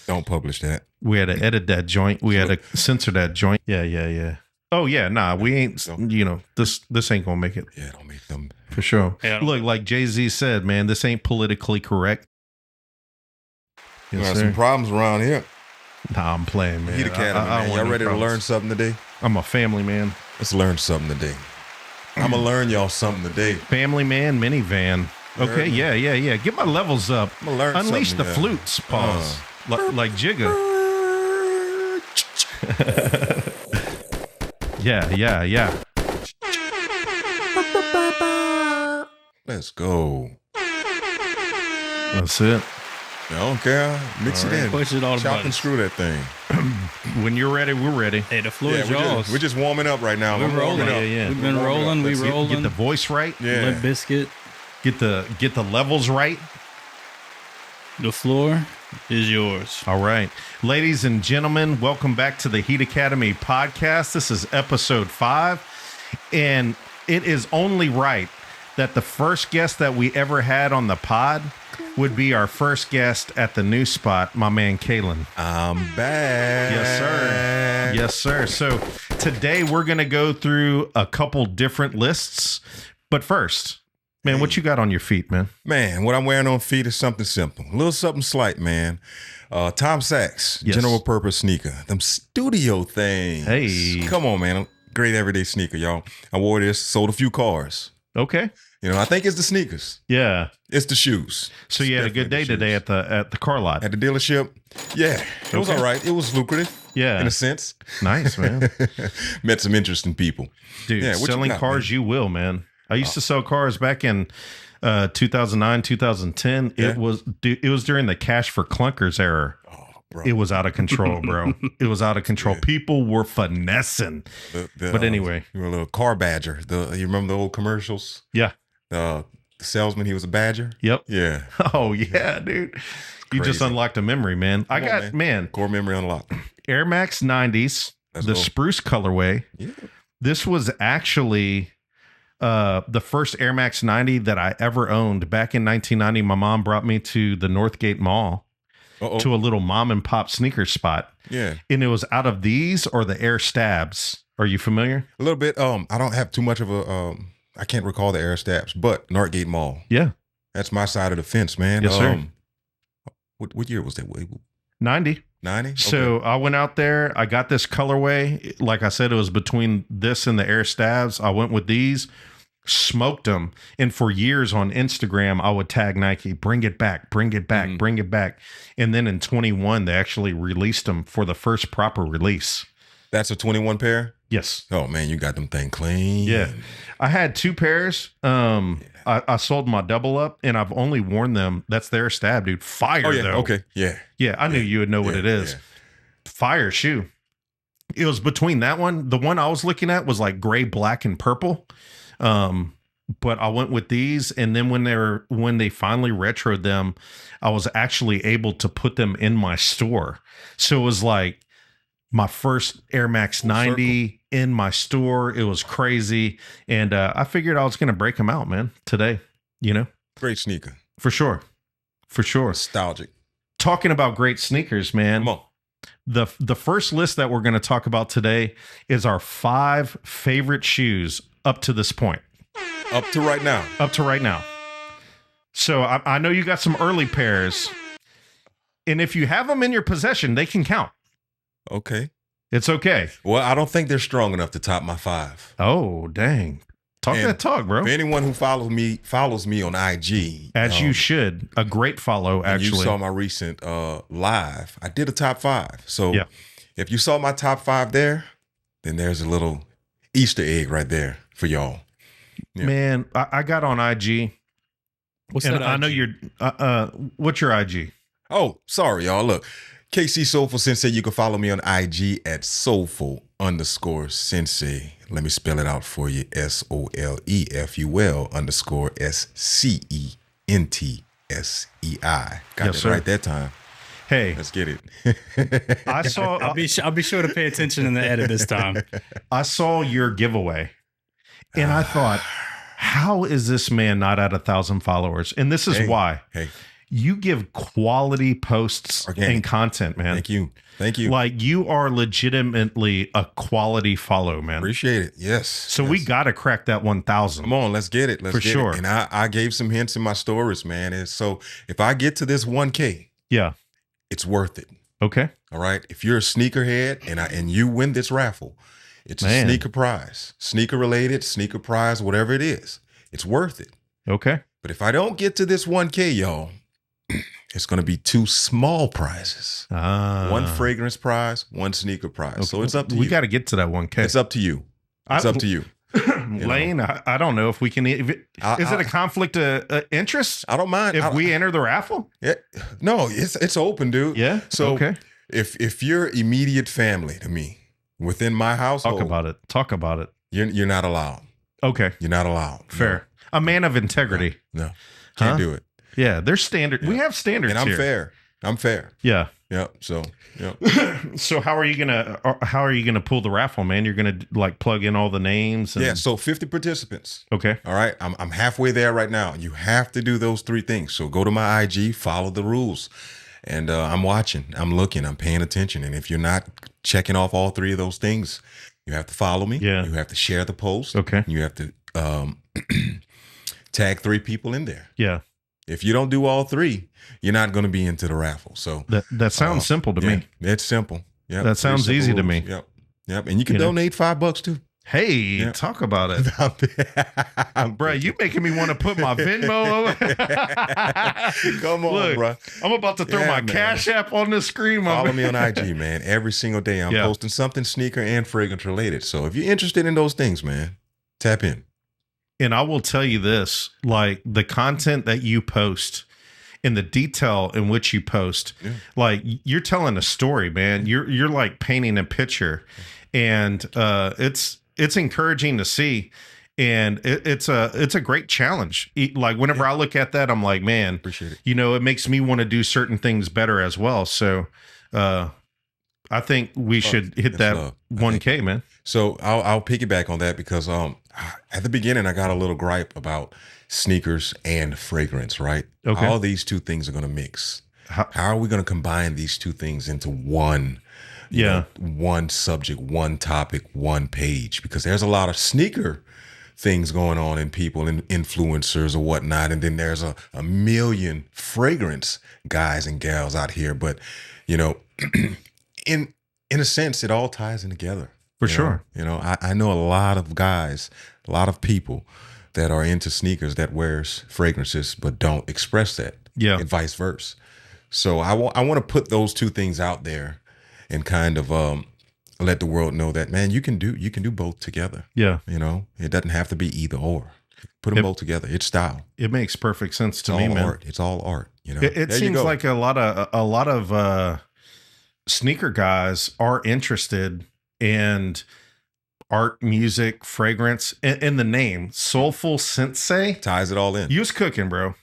Don't publish that. We had to edit that joint. We had to censor that joint. Yeah. Oh yeah, nah, we ain't. This ain't gonna make it. Yeah, don't make them for sure. Yeah. Look, like Jay-Z said, man, this ain't politically correct. Yes, got some problems around here. Nah, I'm playing, man. Heat Academy, man. Y'all ready to learn something today? I'm a family man. Let's learn something today. I'm gonna learn y'all something today. Family man minivan. Okay, yeah. Get my levels up. I'm gonna learn Unleash something, the flutes. Pause. Like Jigga. Yeah. Let's go. That's it. I don't care. Mix it in. Push it all the Chop buttons. and screw that thing. When you're ready, we're ready. Hey, the floor is yours. We're just warming up right now. We're rolling. Yeah. We've been rolling. We rolling. Get the voice right. Yeah. Limp Biscuit. Get the levels right. The floor is yours. All right. Ladies and gentlemen, welcome back to the Heat Academy podcast. This is episode 5. And it is only right that the first guest that we ever had on the pod would be our first guest at the new spot, my man Kalen. I'm back. Yes, sir. So today we're going to go through a couple different lists. But first, man, what you got on your feet, man? Man, what I'm wearing on feet is something simple. A little something slight, man. Tom Sachs, Yes. general purpose sneaker. Them studio things. Hey. Come on, man. Great everyday sneaker, y'all. I wore this, sold a few cars. Okay. You know, I think it's the sneakers. Yeah. It's the shoes. So you had a good day today at the car lot. At the dealership? Yeah. It was Okay. all right. It was lucrative. Yeah. In a sense. Nice, man. Met some interesting people. Dude, Yeah, what you selling got, cars, man? you will, man. I used to sell cars back in 2009, 2010. Yeah. It was during the Cash for Clunkers era. Oh, bro. It was out of control, bro. It was out of control. Yeah. People were finessing. But anyway. You were a little car badger. You remember the old commercials? Yeah. The salesman, he was a badger? Yep. Yeah. Oh, yeah, dude. You just crazy. unlocked a memory, man. Come on, man, Core memory unlocked. Air Max 90s, Let's the go. spruce colorway. Yeah. This was actually the first Air Max 90 that I ever owned. Back in 1990, my mom brought me to the Northgate Mall Uh-oh. to a little mom and pop sneaker spot. Yeah. And it was out of these or the Air Stabs. Are you familiar? A little bit. I don't have too much of a I can't recall the Air Stabs, but Northgate Mall. Yeah. That's my side of the fence, man. Yes, sir. What year was that? 90. 90? So I went out there. I got this colorway. Like I said, it was between this and the Air Stabs. I went with these, smoked them. And for years on Instagram, I would tag Nike, bring it back, bring it back, bring it back. And then in 21, they actually released them for the first proper release. That's a 21 pair? Yes. Oh, man, you got them thing clean. Yeah. I had 2 pairs. I sold my double up and I've only worn them. That's their Stab, dude. Fire, Oh, yeah. though. Okay. Yeah. Yeah, I knew you would know what Yeah, it is. yeah. Fire shoe. It was between that one. The one I was looking at was like gray, black, and purple. But I went with these, and then when they finally retroed them, I was actually able to put them in my store. So it was like my first Air Max 90 in my store. It was crazy, and I figured I was going to break them out, man, today. You know, Great sneaker. for sure. Nostalgic. Talking about great sneakers, man. Come on. The first list that we're going to talk about today is our 5 favorite shoes up to this point. Up to right now. Up to right now. So I know you got some early pairs. And if you have them in your possession, they can count. Okay. It's okay. Well, I don't think they're strong enough to top my 5. Oh, dang. Talk And that talk, bro. For anyone who follows me on IG. As you should. A great follow, and you actually. saw my recent live. I did a top 5. So Yeah. if you saw my top 5 there, then there's a little Easter egg right there for y'all. Yeah. Man, I got on IG. What's And that? I know IG? you're... what's your IG? Oh, sorry, y'all. Look, KC Soulful Sensei. You can follow me on IG at soulful_sensei. Let me spell it out for you. SOLEFUL_SENTSEI. Got Yes, it sir. right that time. Hey, Let's get it. I saw... I'll be sure to pay attention in the edit this time. I saw your giveaway and I thought, how is this man not at 1,000 followers? And this is Hey, why. Hey, you give quality posts Organic. and content, man. Thank you. Like you are legitimately a quality follow, man. Appreciate it. Yes. So yes. we got to crack that 1,000. Come on, let's get it. Let's For get sure. it. And I gave some hints in my stories, man. And so if I get to this 1K, Yeah. it's worth it. Okay. All right. If you're a sneakerhead and you win this raffle, it's Man. a sneaker prize, sneaker related, sneaker prize, whatever it is. It's worth it. Okay. But if I don't get to this 1K, y'all, it's going to be 2 small prizes. One fragrance prize, one sneaker prize. So it's up to you. We got to get to that 1K. It's up to you. It's up to you. Lane, I don't know if we can. Is it a conflict of interest I don't mind if we enter the raffle? No, it's open, dude. Yeah. So okay. if you're immediate family to me within my household, Talk about it. You're not allowed. Okay. You're not allowed. Fair. A man of integrity. No. Can't do it. Yeah. There's standard. Yeah. We have standards And I'm here. fair. I'm fair. Yeah. Yep. So, yep. So how are you gonna pull the raffle, man? You're gonna like plug in all the names. And, Yeah. So 50 participants. Okay. All right. I'm halfway there right now. You have to do those 3 things. So go to my IG, follow the rules. And I'm watching, I'm looking, I'm paying attention. And if you're not checking off all 3 of those things, you have to follow me. Yeah. You have to share the post. Okay. You have to tag 3 people in there. Yeah. If you don't do all 3, you're not going to be into the raffle. So That sounds simple to me. It's simple. Yeah. That sounds easy to me. Yep. Yep. And you can You know? donate $5 too. Hey, Yeah. talk about it. Bro, you making me want to put my Venmo over. Come on, Look, bro. I'm about to throw Yeah, my man. Cash App on the screen. my Follow man. me on IG, man. Every single day I'm Yeah. posting something sneaker and fragrance related. So if you're interested in those things, man, tap in. And I will tell you this, like the content that you post and the detail in which you post, Yeah. like you're telling a story, man. You're like painting a picture, and it's encouraging to see, and it's a great challenge. Like whenever I look at that, I'm like, man, Appreciate it. you know, it makes me want to do certain things better as well. So, I think we should hit That's that love. 1K, man. So I'll piggyback on that because at the beginning I got a little gripe about sneakers and fragrance, right? Okay. All these 2 things are going to mix. How- How are we going to combine these 2 things into one? you Yeah. know, one subject, one topic, one page, because there's a lot of sneaker things going on in people and influencers or whatnot. And then there's a million fragrance guys and gals out here. But, you know, in a sense, it all ties in together. For You know? sure. You know, I know a lot of guys, a lot of people that are into sneakers that wears fragrances but don't express that. Yeah. And vice versa. So I want to put those 2 things out there and kind of let the world know that, man, you can do both together. Yeah. You know, it doesn't have to be either or. Put them both together. It's style. It makes perfect sense to It's me, all man. art. It's all art. You know, It There you seems go. like a lot of sneaker guys are interested in art, music, fragrance, and the name Soulful Sensei. ties it all in. You was cooking, bro.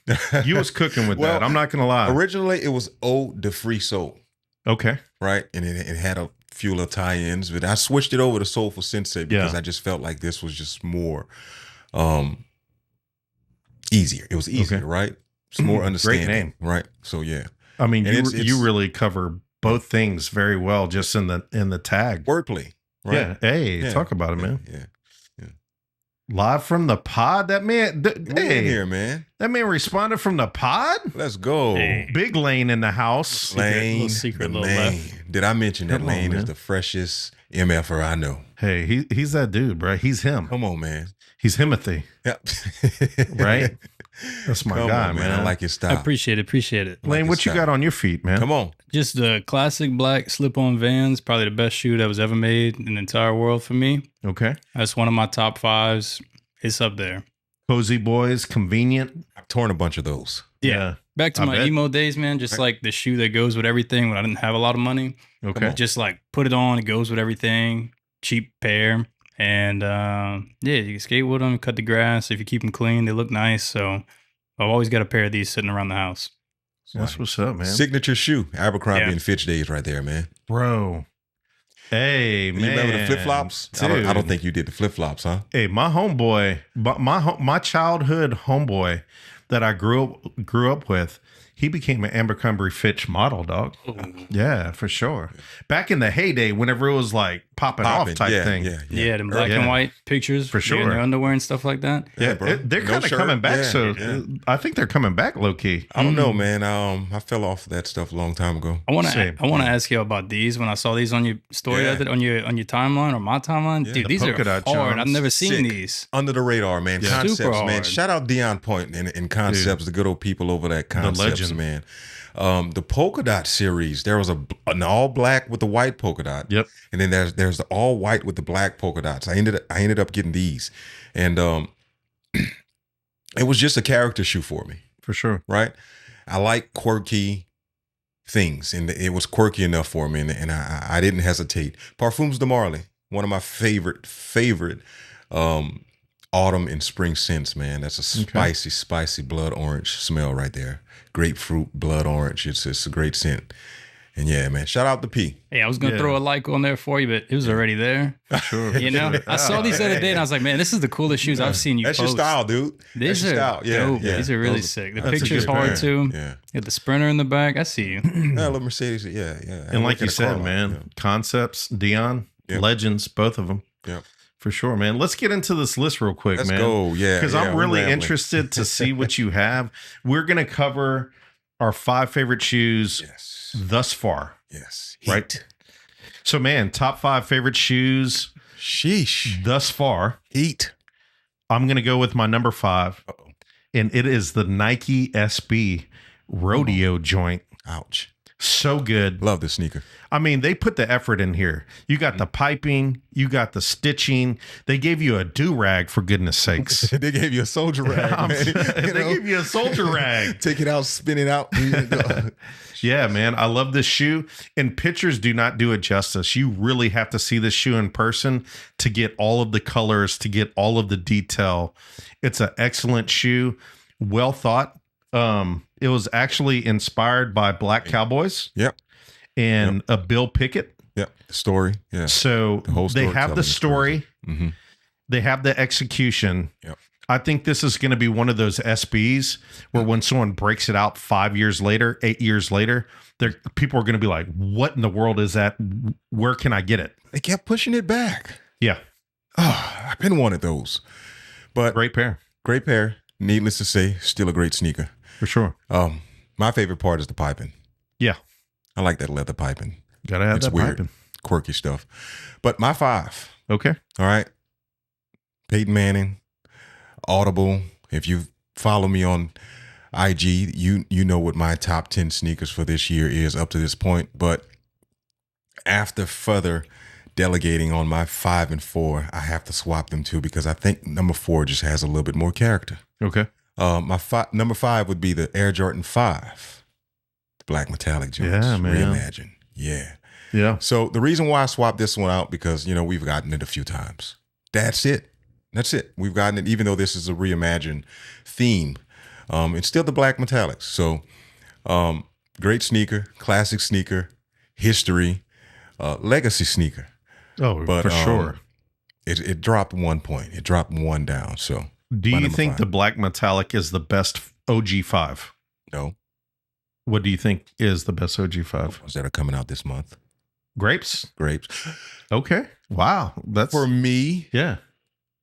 You was cooking with Well, that. I'm not gonna lie. Originally, it was Eau de Free Soul, Okay. right? And it had a few little tie-ins, but I switched it over to Soulful Sensei because Yeah. I just felt like this was just more easier. It was easier, Okay. right? It's more Great understanding, name. right? So yeah, I mean, And you it's- you really cover both things very well just in the tag. wordplay, right? Yeah. Hey, Yeah. talk about it, man. Yeah. Live from the pod. That man. We in Hey, here, man. that man responded from the pod. Let's go. Hey. Big Lane in the house. Lane, secret the little Lane. Did I mention that Come on, Lane man. is the freshest MFer I know? Hey, he's that dude, bro. He's him. Come on, man. He's Himothy. Yep. Right? That's my Come guy, on, man. I like your I style. appreciate it. like Lane, your what you style. got on your feet, man? Come on. Just the classic black slip-on Vans, probably the best shoe that was ever made in the entire world for me. Okay. That's one of my top 5s. It's up there. Cozy boys, convenient. I've torn a bunch of those. Yeah. Back to I my bet. emo days, man. Just like the shoe that goes with everything when I didn't have a lot of money. Okay. Just like put it on, it goes with everything. Cheap pair. And yeah, you can skate with them, cut the grass. If you keep them clean, they look nice. So I've always got a pair of these sitting around the house. That's what's up, man. Signature shoe, Abercrombie Yeah. and Fitch days right there, man. Bro. Hey, You man. remember the flip flops? I don't Dude. think you did the flip flops, huh? Hey, my homeboy, my childhood homeboy that I grew up with, he became an Abercrombie Fitch model, dog. Yeah, for sure. Back in the heyday, whenever it was like popping off type yeah, thing. Yeah, them black and white pictures For sure. in their underwear and stuff like that. Yeah, bro. they're No kind of shirt. coming back. Yeah, So yeah. I think they're coming back low key. I don't know, man. I fell off of that stuff a long time ago. I want Same. to ask you about these. When I saw these on your story, Yeah. on your timeline or my timeline, Yeah, dude, the these are polka dot hard. I've charms. never seen Sick. these. Under the radar, man. Yeah. Concepts, Super man. hard. Shout out Dion Point and Concepts, the good old people over at Concepts, legend. man. The polka dot series, there was an all black with the white polka dot. Yep. And then there's the all white with the black polka dots. I ended up getting these. And it was just a character shoe for me, For sure. right? I like quirky things, and it was quirky enough for me, and I didn't hesitate. Parfums de Marley, one of my favorite autumn and spring scents, man. That's a spicy blood orange smell right there. Grapefruit, blood orange. It's a great scent. And yeah, man, shout out to P. Hey, I was gonna Yeah. throw a like on there for you, but it was already there. Sure. You know, I saw these the other day and I was like, man, this is the coolest shoes I've seen you That's post. your style, dude. These That's your are style. Yeah, dope. yeah. These are really Those sick. The that's a picture's good hard pair. too. Yeah. You got the Sprinter in the back. I see you. Yeah, little Mercedes. Yeah, yeah. And like I work you at a said, car lot, man, yeah. Concepts, Dion, Yep. Legends, both of them. Yep. For sure, man. Let's get into this list real quick, Let's man. go. Yeah. Because yeah, I'm we're really rambling. interested to see what you have. We're going to cover our 5 favorite shoes Yes. thus far. Yes. Right. Heat. So, man, top 5 favorite shoes Sheesh. thus far. Heat. I'm going to go with my number 5, Uh-oh. and it is the Nike SB Rodeo joint. Ouch. So good. Love this sneaker. I mean, they put the effort in here. You got the piping, you got the stitching. They gave you a do-rag, for goodness sakes. They gave you a soldier rag. Man. They give you a soldier rag. Take it out, spin it out. Yeah, man. I love this shoe. And pictures do not do it justice. You really have to see this shoe in person to get all of the colors, to get all of the detail. It's an excellent shoe. Well thought. It was actually inspired by Black Cowboys Yep. and a Bill Pickett. Yep. The story. Yeah. So The whole they have the storytelling is story. Mm-hmm. They have the execution. Yep. I think this is going to be one of those SBs where when someone breaks it out 5 years later, 8 years later, people are going to be like, what in the world is that? Where can I get it? They kept pushing it back. Yeah. Oh, I've been wanting those. But Great pair. great pair. Needless to say, still a great sneaker. For sure. My favorite part is the piping. Yeah. I like that leather piping. Got to have It's that weird. piping. Quirky stuff. But my 5. Okay. All right. Peyton Manning, Audible. If you follow me on IG, you know what my top 10 sneakers for this year is up to this point. But after further delegating on my 5 and 4, I have to swap them too because I think number 4 just has a little bit more character. Okay. Number 5 would be the Air Jordan 5, the black metallic joints. Yeah, man. Reimagine. Yeah. Yeah. So the reason why I swapped this one out because we've gotten it a few times. That's it. We've gotten it, even though this is a reimagined theme. It's still the black metallics. So great sneaker, classic sneaker, history, legacy sneaker. Oh, But for sure. It dropped 1 point. It dropped 1 down. So Do my you number think 5. the black metallic is the best OG5? No, What do you think is the best OG5? ones that are coming out this month. Grapes. Grapes. Okay. Wow. That's For me, yeah.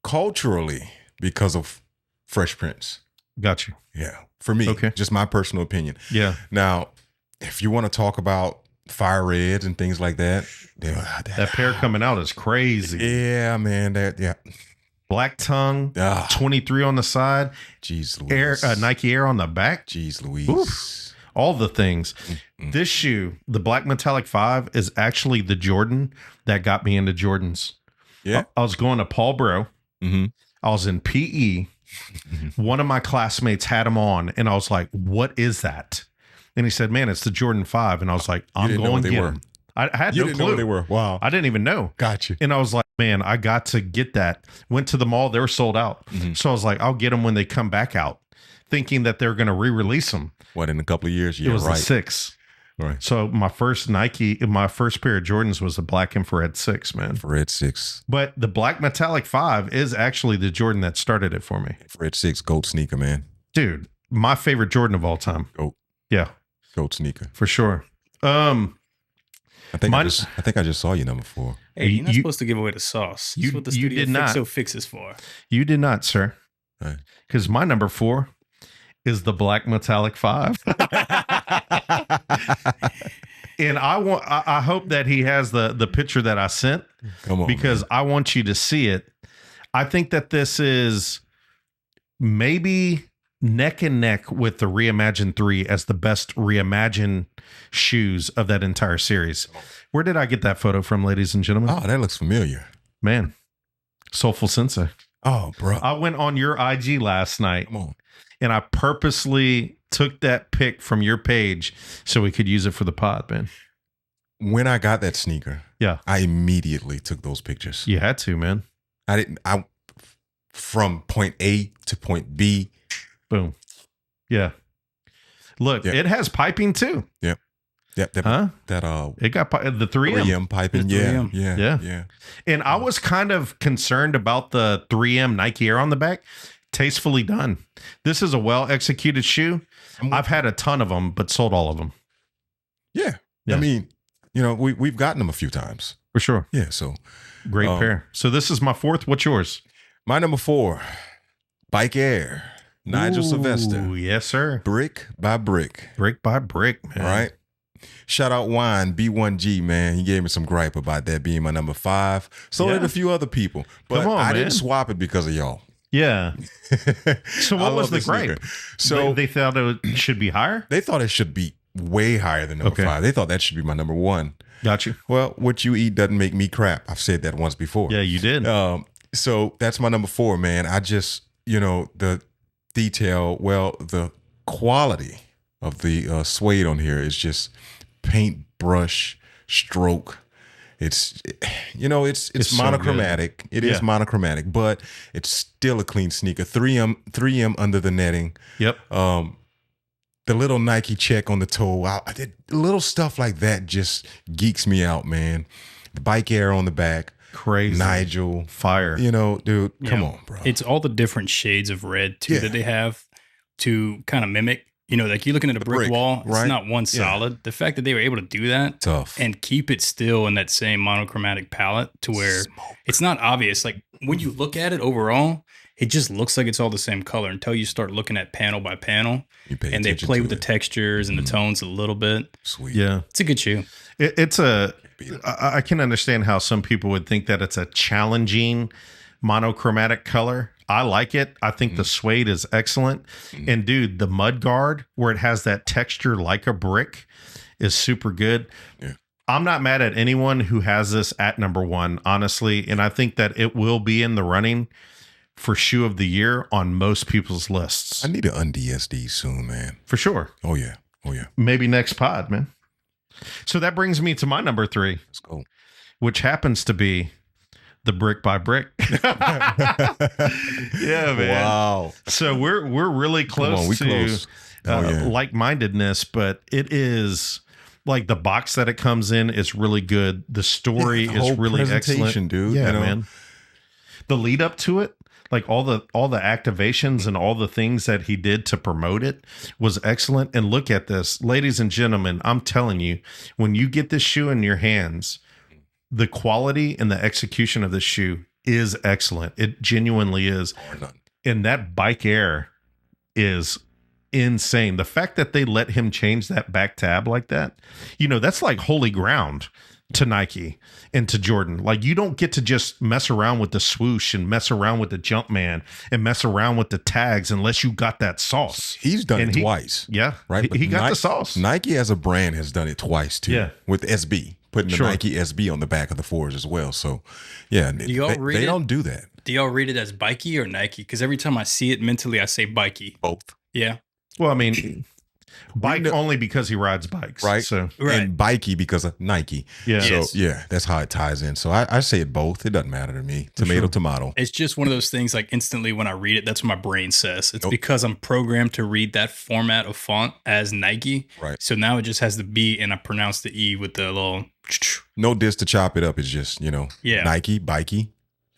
culturally, because of Fresh Prince. Got you. Yeah. For me, Okay. just my personal opinion. Yeah. Now, if you want to talk about fire reds and things like that, That pair coming out is crazy. yeah, man, Black tongue, 23 on the side, Jeez Air Louise. Nike Air on the back. Jeez Louise. Oof. All the things. This shoe, the Black Metallic 5, is actually the Jordan that got me into Jordans. Yeah. I was going to Paul Bro. Mm-hmm. I was in PE. One of my classmates had them on, and I was like, "What is that?" And he said, "Man, it's the Jordan 5." And I was like, "I'm didn't know going what to they get were. them." I had You no didn't clue. know what they were. Wow. I didn't even know. Gotcha. And I was like, man, I got to get that. Went to the mall. They were sold out. Mhm. So I was like, I'll get them when they come back out, thinking that they're going to re-release them. What, in a couple of years? Yeah, It was right. the 6. Right. So my first pair of Jordans was the Black Infrared 6, man. Infrared 6. But the Black Metallic 5 is actually the Jordan that started it for me. Infrared 6 GOAT sneaker, man. Dude, my favorite Jordan of all time. GOAT. Yeah, Goat sneaker. for sure. I think Mine- I think I just saw you number 4. Hey, you're not You- supposed to give away the sauce. you- That's what the you studio did not. Fixo fixes for. You did not, sir. Right. Because my number 4 is the Black Metallic 5. And I hope that he has the picture that I sent, Come on, because man. I want you to see it. I think that this is maybe neck and neck with the Reimagine 3 as the best Reimagine shoes of that entire series. Where did I get that photo from, ladies and gentlemen? Oh, that looks familiar. Man, Soulful Sensei. Oh, bro. I went on your IG last night Come on. and I purposely took that pic from your page so we could use it for the pod, man. When I got that sneaker, Yeah. I immediately took those pictures. You had to, man. I from point A to point B. Boom. Yeah. Look, Yeah. it has piping too. Yep, that Huh? that It got the 3M. 3M piping. The Yeah, 3M. yeah, Yeah. yeah. And I was kind of concerned about the 3M Nike Air on the back. Tastefully done. This is a well executed shoe. I've had a ton of them, but sold all of them Yeah. Yeah. I mean, we've gotten them a few times. for sure. Yeah. So Great Um, pair. So this is my 4th. What's yours? my number 4, Bike Air, Nigel Sylvester, Ooh, yes, sir. brick by brick. Brick by brick, man. Right. Shout out Wine B1G, man. He gave me some gripe about that being my number 5. So Yeah. did a few other people, but Come on, I man. didn't swap it because of y'all. Yeah. So I what was love the this sneaker. gripe? So they thought it should be higher. they thought it should be way higher than number Okay. 5. They thought that should be my number 1. Got you. Well, what you eat doesn't make me crap. I've said that once before. Yeah, you did. So that's my number 4, man. I just, the detail, the quality of the suede on here is just paintbrush stroke. It's It's so monochromatic. It is Yeah. monochromatic, but it's still a clean sneaker. 3M under the netting. Yep. The little Nike check on the toe. I did little stuff like that just geeks me out, man. The Bike Air on the back. Crazy. Nigel. Fire. Dude, come Yeah. on, bro. It's all the different shades of red too Yeah. that they have to kind of mimic. Like you're looking at a brick wall, it's right? not one solid. The fact that they were able to do that tough. and keep it still in that same monochromatic palette to where it's not obvious. Like when you look at it overall, it just looks like it's all the same color until you start looking at panel by panel You pay and they attention play to with the it. textures and the tones a little bit. Sweet. Yeah. It's a good shoe. I can understand how some people would think that it's a challenging monochromatic color. I like it. I think the suede is excellent. And dude, the mud guard where it has that texture like a brick is super good. Yeah. I'm not mad at anyone who has this at number 1, honestly. And I think that it will be in the running for shoe of the year on most people's lists. I need an un-DSD soon, man. For sure. Oh yeah. Oh yeah. Maybe next pod, man. So that brings me to my number 3, Let's go. which happens to be the brick by brick. Yeah, man. Wow. So we're really close Come on, we to close. Oh, yeah. like-mindedness, but it is like the box that it comes in is really good. The story Yeah, the is whole really presentation, excellent, dude, Yeah, you know? man. The lead up to it, like all the activations and all the things that he did to promote it was excellent. And look at this, ladies and gentlemen, I'm telling you, when you get this shoe in your hands, the quality and the execution of this shoe is excellent. It genuinely is. Or none. And that Bike Air is insane. The fact that they let him change that back tab like that, that's like holy ground to Nike and to Jordan. Like you don't get to just mess around with the swoosh and mess around with the Jumpman and mess around with the tags unless you got that sauce. He's done And it twice. Yeah, Right? He got Nike, the sauce. Nike as a brand has done it twice too. Yeah. With SB. Putting the Sure. Nike SB on the back of the 4s as well. So yeah, y'all they, read they it? don't do that. Do y'all read it as Bikey or Nike? Because every time I see it mentally, I say Bikey. Both. Yeah. Well, I mean, bike know- only because he rides bikes, Right. So Right. And Bikey because of Nike. yeah, So Yes. yeah, that's how it ties in. So I say it both. It doesn't matter to me. Tomato, sure. tomato. It's just one of those things like instantly when I read it, that's what my brain says. It's Nope. because I'm programmed to read that format of font as Nike. Right. So now it just has the B and I pronounce the E with the little. No diss to chop it up. It's just, Yeah. Nike, Bikey.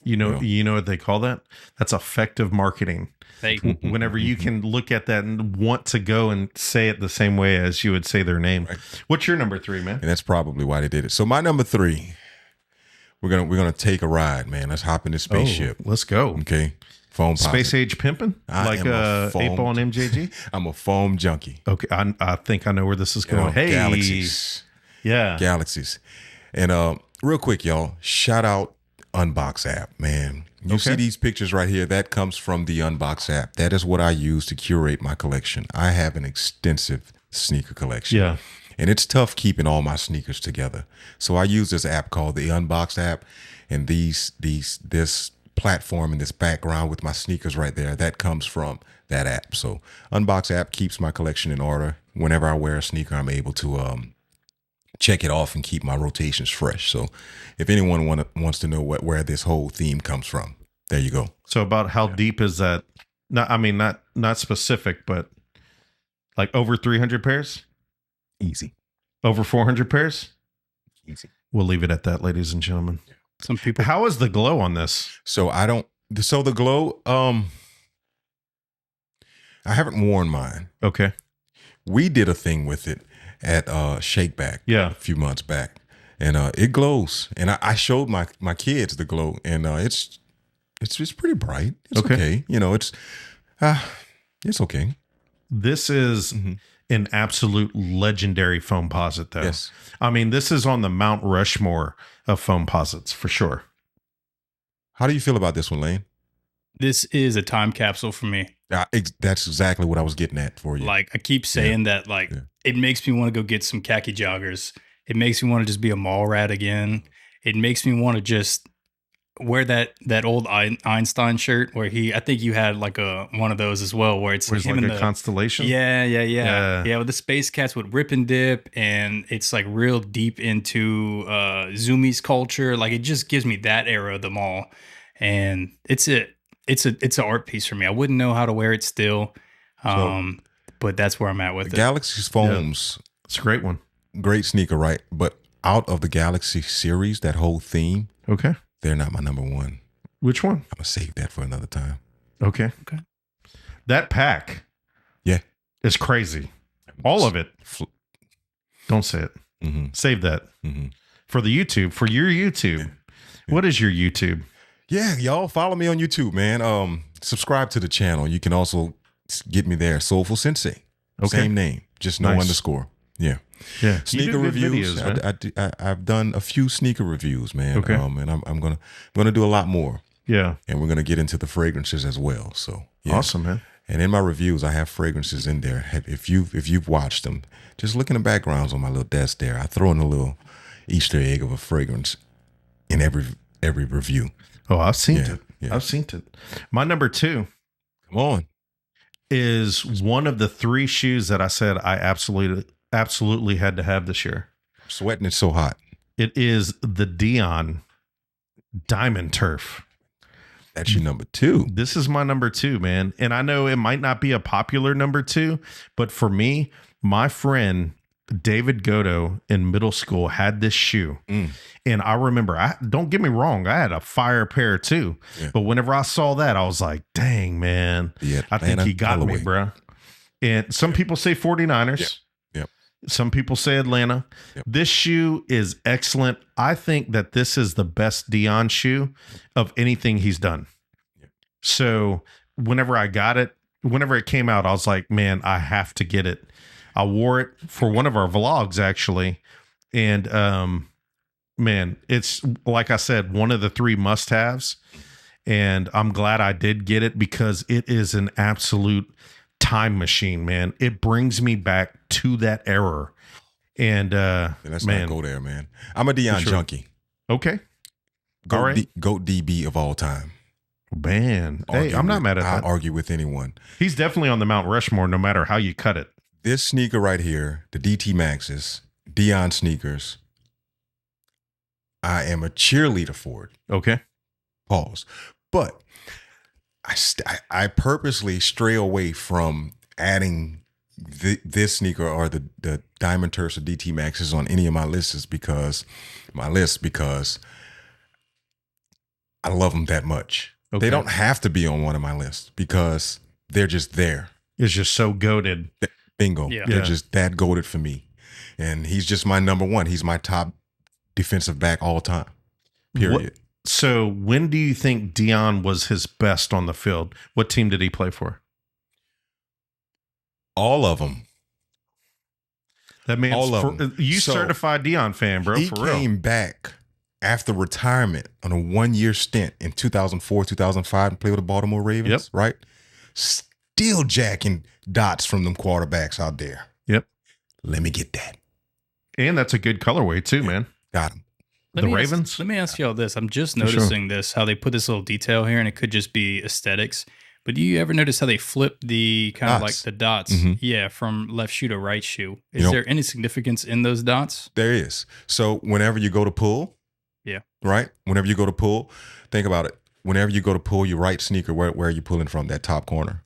You know what they call that? That's effective marketing. They Whenever you can look at that and want to go and say it the same way as you would say their name. Right. What's your number 3, man? And that's probably why they did it. So my number 3, we're gonna take a ride, man. Let's hop in this spaceship. Let's go. Okay. Foam Space posit. age pimping? I Like am a 8-Ball and MJG? I'm a foam junkie. Okay, I think I know where this is You going. know, Hey, galaxies. yeah. Galaxies. And real quick, y'all, shout out Unbox app, man. You see these pictures right here? That comes from the Unbox app. That is what I use to curate my collection. I have an extensive sneaker collection. Yeah. And it's tough keeping all my sneakers together. So I use this app called the Unbox app, and this platform and this background with my sneakers right there, that comes from that app. So Unbox app keeps my collection in order. Whenever I wear a sneaker, I'm able to check it off and keep my rotations fresh. So if anyone wants to know where this whole theme comes from, there you go. So about how deep is that? Not specific, but like over 300 pairs? Easy. Over 400 pairs? Easy. We'll leave it at that, ladies and gentlemen. some people. How is the glow on this? So the glow, I haven't worn mine. Okay. We did a thing with it at Shakeback Yeah. a few months back, and it glows. And I showed my kids the glow, and it's pretty bright. It's Okay. okay. It's okay. This is an absolute legendary foam posit, though. Yes. I mean, this is on the Mount Rushmore of foam posits for sure. How do you feel about this one, Lane? This is a time capsule for me. That's exactly what I was getting at for you. Like I keep saying that, like Yeah. it makes me want to go get some khaki joggers. It makes me want to just be a mall rat again. It makes me want to just wear that old Einstein shirt where I think you had like one of those as well, where it's Where's him like in a the constellation? yeah, with the space cats with rip and dip, and it's like real deep into Zoomies culture. Like it just gives me that era of the mall, and it's an art piece for me. I wouldn't know how to wear it still, but that's where I'm at with it. Galaxy's foams, It's a great one. great sneaker, right? But out of the Galaxy series, that whole theme, Okay. they're not my number one. Which one? I'm gonna save that for another time. Okay. Okay. That pack Yeah. is crazy. All of it. Don't say it. Mm-hmm. Save that Mm-hmm. for the YouTube, for your YouTube. What is your YouTube? Yeah, y'all follow me on YouTube, man. Subscribe to the channel. You can also get me there, Soulful Sensei. Okay. Same name, just no Nice. underscore. Yeah. Yeah. Sneaker You do good reviews. videos, man. I've done a few sneaker reviews, man. Okay. And I'm gonna do a lot more, Yeah. and we're gonna get into the fragrances as well. So yeah. Awesome, man. And in my reviews, I have fragrances in there. If you've watched them, just look in the backgrounds on my little desk there. I throw in a little Easter egg of a fragrance in every review. Oh, I've seen Yeah, it. yeah. I've seen it. My number 2 Come on. is one of the 3 shoes that I said I absolutely had to have this year. Sweating, it's so hot. It is the Dion Diamond Turf. That's your number 2. This is my number 2, man. And I know it might not be a popular number 2, but for me, my friend David Godo in middle school had this shoe. And I remember, don't get me wrong, I had a fire pair too. Yeah. But whenever I saw that, I was like, dang, man, The I think he Atlanta got me, colorway. bro. And some people say 49ers. Yep. Some people say Atlanta. Yep. This shoe is excellent. I think that this is the best Dion shoe of anything he's done. Yep. So whenever I got it, whenever it came out, I was like, man, I have to get it. I wore it for one of our vlogs actually. And man, it's like I said, one of the 3 must-haves. And I'm glad I did get it because it is an absolute time machine, man. It brings me back to that era. And Let's man, not go there, man. I'm a Dion Sure. junkie. okay. Goat, All right. Goat DB of all time. Man. Hey, I'm not mad at I'll that. argue with anyone. He's definitely on the Mount Rushmore no matter how you cut it. This sneaker right here, the DT Maxes, Dion sneakers, I am a cheerleader for it. Okay. Pause. But I purposely stray away from adding this sneaker or the Diamond Turfs or DT Maxes on any of my lists because I love them that much. Okay. They don't have to be on one of my lists because they're just there. It's just so goated. Bingo. Yeah. They're Yeah. just that goated for me. And he's just my number one. He's my top defensive back all time. Period. So when do you think Deion was his best on the field? What team did he play for? All of them. That man's All of them. You So, certified Deion fan, bro. He For real. came back after retirement on a 1-year stint in 2004, 2005 and played with the Baltimore Ravens, Yep. right? Still jacking dots from them quarterbacks out there. Yep. Let me get that. And that's a good colorway too, man. Got him. The Ravens? Let me ask y'all this. I'm just For sure. noticing this, how they put this little detail here, and it could just be aesthetics. But do you ever notice how they flip the kind of like Dots. the dots? Mhm. Yeah, from left shoe to right shoe. Is You know- there any significance in those dots? There is. So whenever you go to pull, Yeah. right? Whenever you go to pull, think about it. Whenever you go to pull your right sneaker, where are you pulling from? That top corner.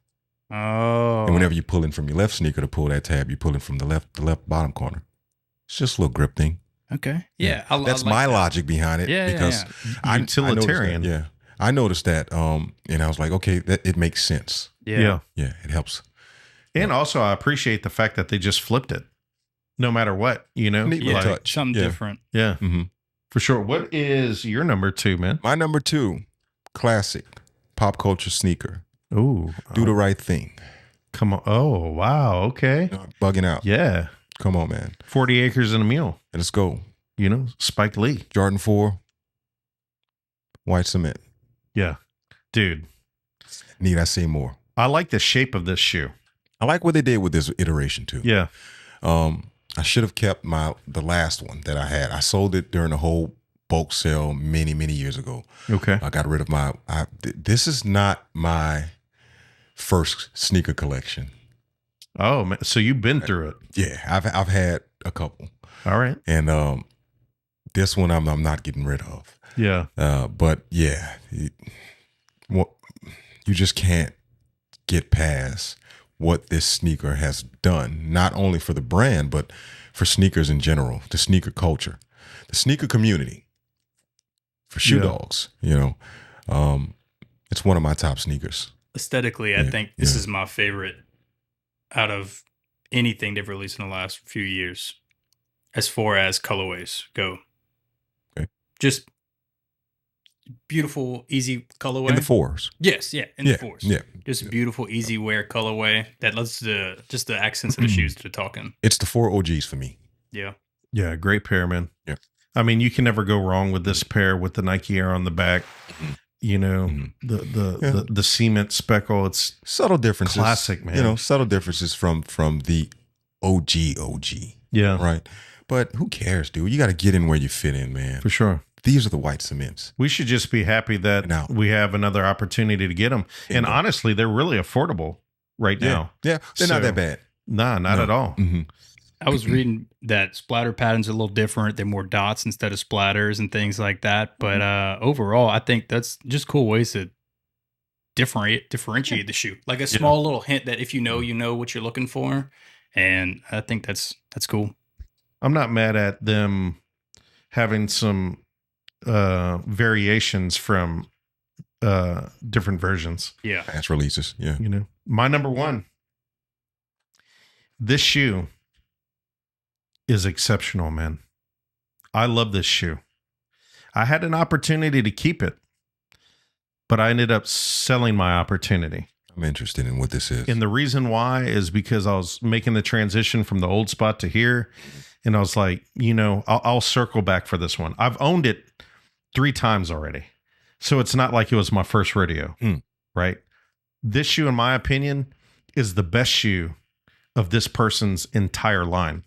Oh. And whenever you pull in from your left sneaker to pull that tab, you're pulling from the left bottom corner. It's just a little grip thing. Okay. Yeah. I That's like my that. logic behind it. Yeah, because yeah. I noticed that. Utilitarian. Yeah. I noticed that. And I was like, okay, that it makes sense. Yeah. Yeah, it helps. And also, I appreciate the fact that they just flipped it, no matter what. You know, Neat Yeah. little touch. Something Yeah. different. yeah, hmm for sure. What is your number two, man? My number 2, classic pop culture sneaker. Ooh, Do the right thing. come on. Oh, wow. Okay. Bugging out. Yeah, Come on, man. 40 acres and a mule. Let's go. You know, Spike Lee. Jordan 4, white cement. Yeah, dude. Need I say more? I like the shape of this shoe. I like what they did with this iteration too. Yeah. I should have kept the last one that I had. I sold it during the whole bulk sale many years ago. Okay. I got rid of this is not my first sneaker collection. Oh man, so you've been through it. Yeah, I've had a couple, All right. and this one I'm not getting rid of. Yeah. But yeah, you just can't get past what this sneaker has done, not only for the brand, but for sneakers in general, the sneaker culture, the sneaker community, for shoe Yeah. dogs, it's one of my top sneakers. Aesthetically, I Yeah, think this yeah. is my favorite out of anything they've released in the last few years, as far as colorways go. Okay. Just beautiful, easy colorway. In the 4s. Yes, yeah, in Yeah, the fours. yeah. Just a beautiful, easy wear colorway that lets the accents of the shoes to talking. It's the 4 OGs for me. Yeah. Yeah. Great pair, man. Yeah. I mean, you can never go wrong with this pair with the Nike Air on the back. You know, Mhm. the cement speckle. It's Subtle differences. Classic, man. Subtle differences from the OG, yeah, right? But who cares, dude? You got to get in where you fit in, man. for sure. These are the white cements. We should just be happy that Now. we have another opportunity to get them. And Bingo. honestly, they're really affordable right now. Yeah, they're not So- that bad. Nah, not No. at all. hmm I was reading that splatter patterns are a little different. They're more dots instead of splatters and things like that. But overall, I think that's just cool ways to differentiate the shoe. Like a small little hint that if you know what you're looking for. And I think that's cool. I'm not mad at them having some variations from different versions. Yeah. Fast releases. Yeah. You know, my number one, this shoe is exceptional, man. I love this shoe. I had an opportunity to keep it, but I ended up selling my opportunity. I'm interested in what this is. And the reason why is because I was making the transition from the old spot to here. And I was like, I'll circle back for this one. I've owned it 3 times already. So it's not like it was my first rodeo, right? This shoe, in my opinion, is the best shoe of this person's entire line.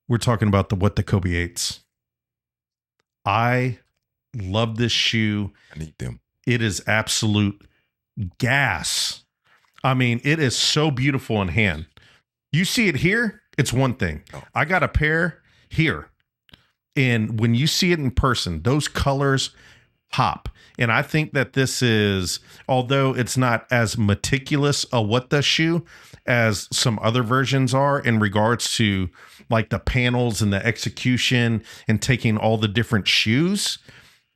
We're talking about the Kobe 8s. I love this shoe. I need them. It is absolute gas. I mean, it is so beautiful in hand. You see it here, it's one thing. Oh. I got a pair here. And when you see it in person, those colors pop. And I think that this is, although it's not as meticulous a what the shoe as some other versions are in regards to like the panels and the execution and taking all the different shoes,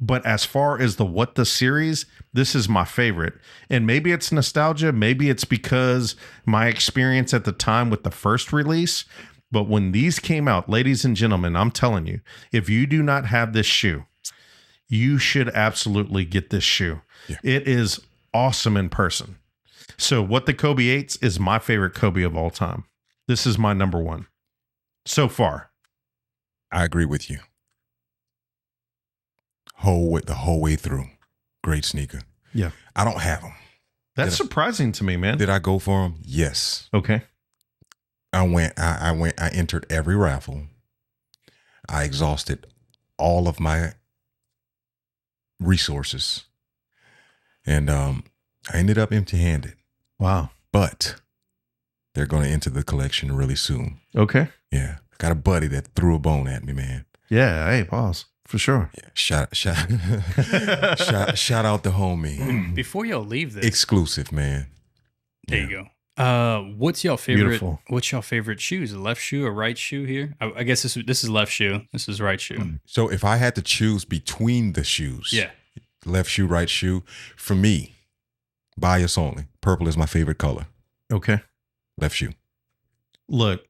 But as far as the series, this is my favorite. And maybe it's nostalgia. Maybe it's because my experience at the time with the first release. But when these came out, ladies and gentlemen, I'm telling you, if you do not have this shoe, you should absolutely get this shoe. Yeah. It is awesome in person. So what the Kobe 8s is my favorite Kobe of all time. This is my number one so far. I agree with you. The whole way through. Great sneaker. Yeah. I don't have them. That's surprising to me, man. Did I go for them? Yes. Okay. I entered every raffle. I exhausted all of my resources. And I ended up empty-handed. Wow. But they're going to enter the collection really soon. Okay. Yeah. Got a buddy that threw a bone at me, man. Yeah. Hey, pause. For sure. Yeah. Shout out the homie. Before y'all leave this, Exclusive, man. there you go. What's y'all favorite? Beautiful. What's y'all favorite shoes? A left shoe, a right shoe here? I guess this is left shoe. This is right shoe. So if I had to choose between the shoes, Yeah. left shoe, right shoe, for me, bias only, purple is my favorite color. Okay. Left shoe. Look,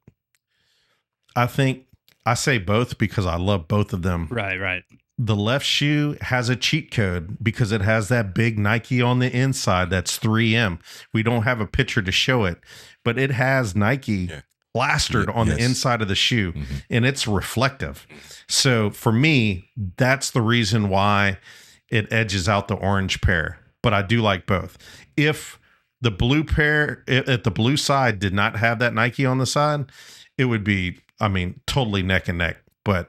I think I say both because I love both of them. Right. The left shoe has a cheat code because it has that big Nike on the inside that's 3M. We don't have a picture to show it, but it has Nike plastered on the inside of the shoe, and it's reflective. So for me, that's the reason why it edges out the orange pair, but I do like both. If the blue pair at the blue side did not have that Nike on the side, it would be, totally neck and neck, but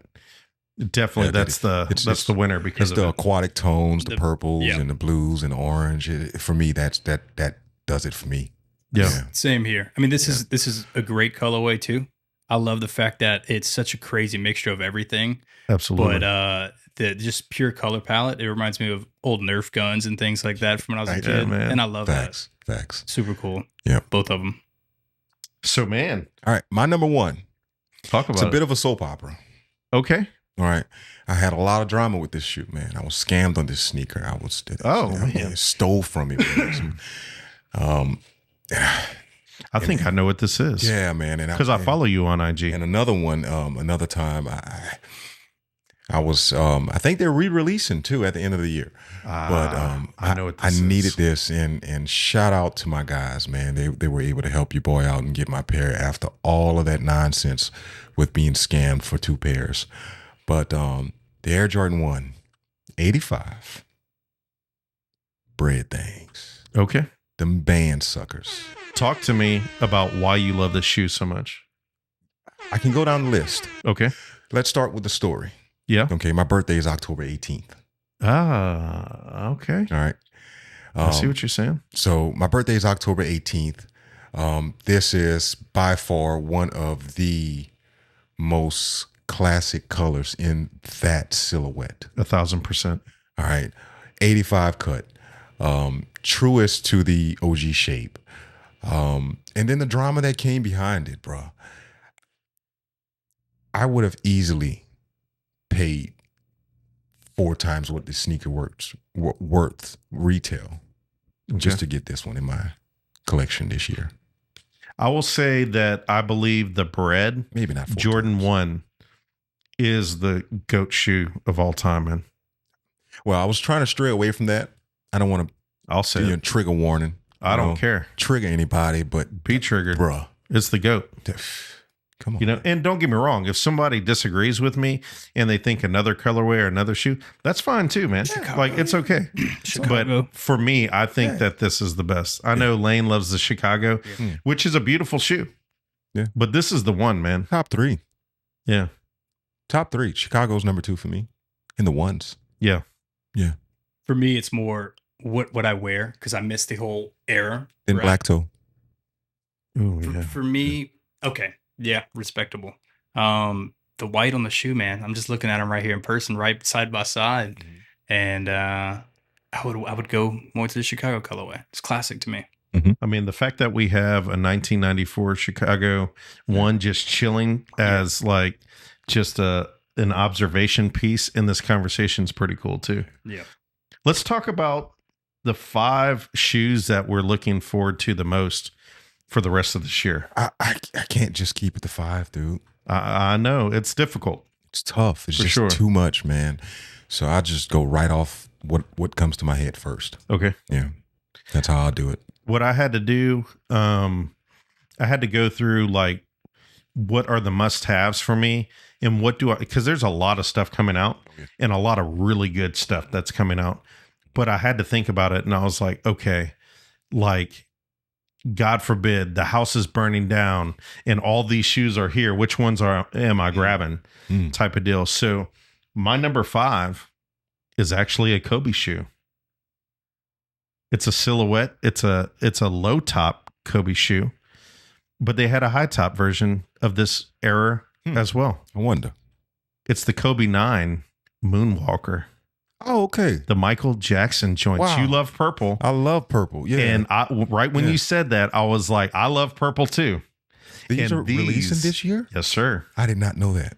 definitely that's the winner because it's of the it. aquatic tones, the purples yeah. and the blues and orange. For me, that does it for me. Yeah. Same here. This is a great colorway too. I love the fact that it's such a crazy mixture of everything. Absolutely. But the just pure color palette, it reminds me of old Nerf guns and things like that from when I was a kid. man. And I love Facts. that. Super cool. Yeah. Both of them. So, man, All right. My number one. talk It's about a bit of a soap opera. Okay. All right. I had a lot of drama with this shoe, man. I was scammed on this sneaker. I stole from me. I think I know what this is. Yeah, man. And Because I follow you on IG. And another one, another time, I was, I think they're re-releasing too at the end of the year. But I know what this I is. needed this, and shout out to my guys, man. They were able to help your boy out and get my pair after all of that nonsense with being scammed for 2 pairs. But the Air Jordan 1, 85, bread things, Okay. them band suckers. Talk to me about why you love this shoe so much. I can go down the list. Okay. Let's start with the story. Yeah. Okay, my birthday is October 18th. Okay. All right. I see what you're saying. So my birthday is October 18th. This is by far one of the most classic colors in that silhouette. 1,000%. All right. 85 cut. Truest to the OG shape. And then the drama that came behind it, bro. I would have easily paid 4 times what the sneaker worth retail just to get this one in my collection this year. I will say that I believe the bread, Maybe not 4 Jordan times. 1, is the GOAT shoe of all time, man. Well, I was trying to stray away from that. I don't want to I'll say do a it. trigger warning. I don't care. Trigger anybody, but Be triggered. bruh, It's the GOAT. come on. And don't get me wrong, if somebody disagrees with me and they think another colorway or another shoe, that's fine too, man. Like, it's okay. Chicago. But for me, I think that this is the best. I know Lane loves the Chicago, which is a beautiful shoe. Yeah. But this is the one, man. Top 3. Yeah. Top 3. Chicago's number 2 for me. In the ones. Yeah. For me, it's more what I wear because I missed the whole era. Then right? Black Toe. Oh, yeah. For me, okay. Yeah, respectable. The white on the shoe, man. I'm just looking at them right here in person, right side by side. And I would go more to the Chicago colorway. It's classic to me. I mean, the fact that we have a 1994 Chicago 1 just chilling as like just a an observation piece in this conversation is pretty cool too. Yeah. Let's talk about the 5 shoes that we're looking forward to the most for the rest of this year. I can't just keep it to 5, dude. I know it's difficult. It's tough. It's For just sure. too much, man. So I just go right off what comes to my head first. Okay. Yeah, that's how I'll do it. What I had to do, I had to go through like what are the must-haves for me, and what do I, because there's a lot of stuff coming out and a lot of really good stuff that's coming out. But I had to think about it, and I was like, okay, like, God forbid the house is burning down and all these shoes are here. Which ones am I grabbing? Type of deal. So my number 5 is actually a Kobe shoe. It's a silhouette. It's a low top Kobe shoe, but they had a high top version of this era as well. I wonder. It's the Kobe 9 Moonwalker, Oh, okay. the Michael Jackson joints. Wow. You love purple. I love purple. Yeah. And right when Yeah. you said that, I was like, I love purple too. these and are releasing this year? Yes, sir. I did not know that.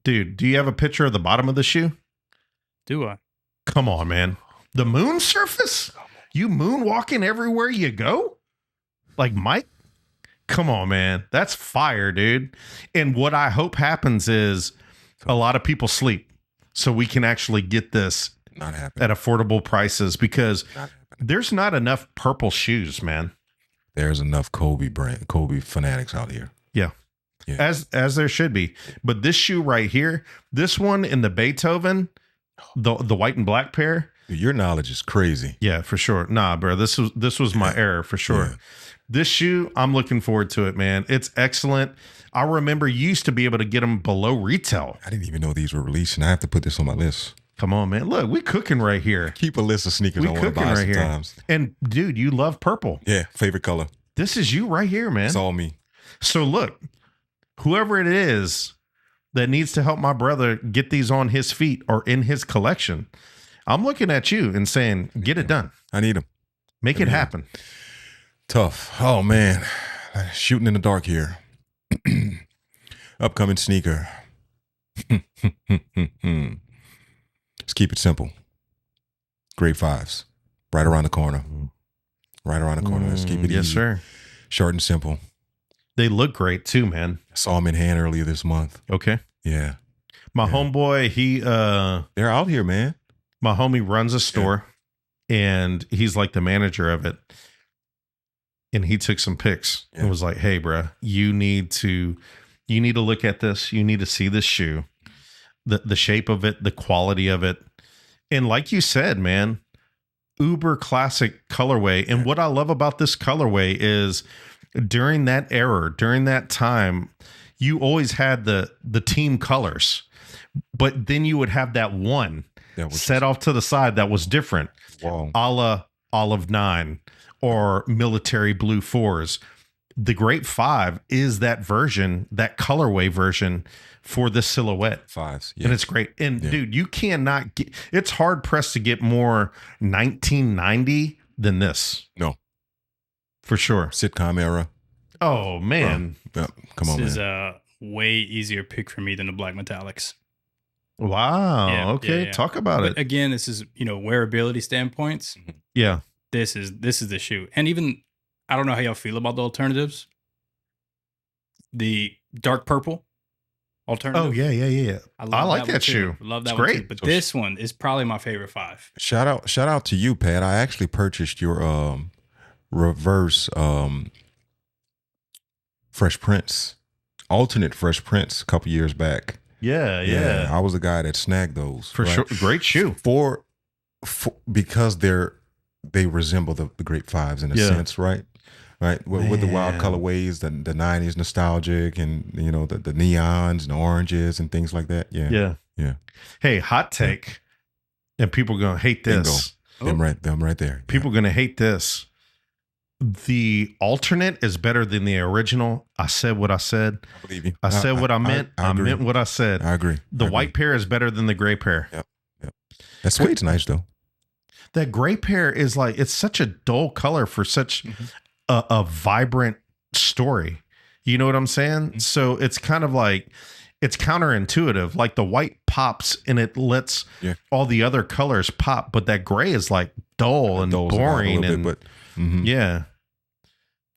Dude, do you have a picture of the bottom of the shoe? Do I? Come on, man. The moon surface? You moonwalking everywhere you go? Like Mike? Come on, man. That's fire, dude. And what I hope happens is a lot of people sleep so we can actually get this Not happening. at affordable prices, because Not happening. there's not enough purple shoes, man. There's enough Kobe fanatics out here. Yeah. Yeah. As there should be. But this shoe right here, this one in the Beethoven, the white and black pair. Dude, your knowledge is crazy. Yeah, for sure. Nah, bro, this was my error for sure. Yeah. This shoe, I'm looking forward to it, man. It's excellent. I remember you used to be able to get them below retail. I didn't even know these were releasing. I have to put this on my list. Come on, man. Look, we cooking right here. Keep a list of sneakers We I want to cooking buy right here. sometimes. And dude, you love purple. Yeah, favorite color. This is you right here, man. It's all me. So look, whoever it is that needs to help my brother get these on his feet or in his collection, I'm looking at you and saying, get it done. I need them. Make it Yeah. happen. Tough. Oh, man. Shooting in the dark here. Upcoming sneaker. Let's keep it simple. Grade 5s. Right around the corner. Right around the corner. Let's keep it yes, easy. sir. Short and simple. They look great too, man. I saw them in hand earlier this month. Okay. Yeah. My Yeah. homeboy, They're out here, man. my homie runs a store and he's like the manager of it. And he took some pics and Yeah. was like, hey, bruh, you need to look at this. You need to see this shoe, the shape of it, the quality of it. And like you said, man, uber classic colorway. And what I love about this colorway is during that era, during that time, you always had the team colors, but then you would have that one That was set off to the side that was different, wow. a la Olive 9 or military blue 4s. The Great 5 is that version, that colorway version for the silhouette. 5s. Yeah. And it's great. And Yeah. dude, you cannot get, it's hard pressed to get more 1990 than this. No. For sure. Sitcom era. Oh, man. Yep. Come on, This is man. a way easier pick for me than the black metallics. Wow. Yeah, okay. yeah. Talk about But it. again, this is, wearability standpoints. Yeah. This is the shoe. And even, I don't know how y'all feel about the alternatives. The dark purple alternative. Oh, yeah. I like one that too. shoe. Love that It's one great. too. But this one is probably my favorite 5. Shout out to you, Pat. I actually purchased your reverse Fresh Prince, alternate Fresh Prince a couple years back. Yeah. I was the guy that snagged those For right? sure. Great shoe. For because they resemble the Great 5s in a Yeah. sense, right? Right, with the wild Man. colorways, the 90s nostalgic, and the neons and the oranges and things like that. Yeah. Hey, hot take. And people are going to hate this. Them right there. People are going to hate this. The alternate is better than the original. I said what I said. I believe you. I said what I meant. I agree. meant what I said. I agree. The I agree. white pair is better than the gray pair. That suede's nice though. That gray pair is like, it's such a dull color for such a vibrant story. You know what I'm saying? So it's kind of like, it's counterintuitive. Like the white pops and it lets all the other colors pop, but that gray is like dull and boring and but yeah,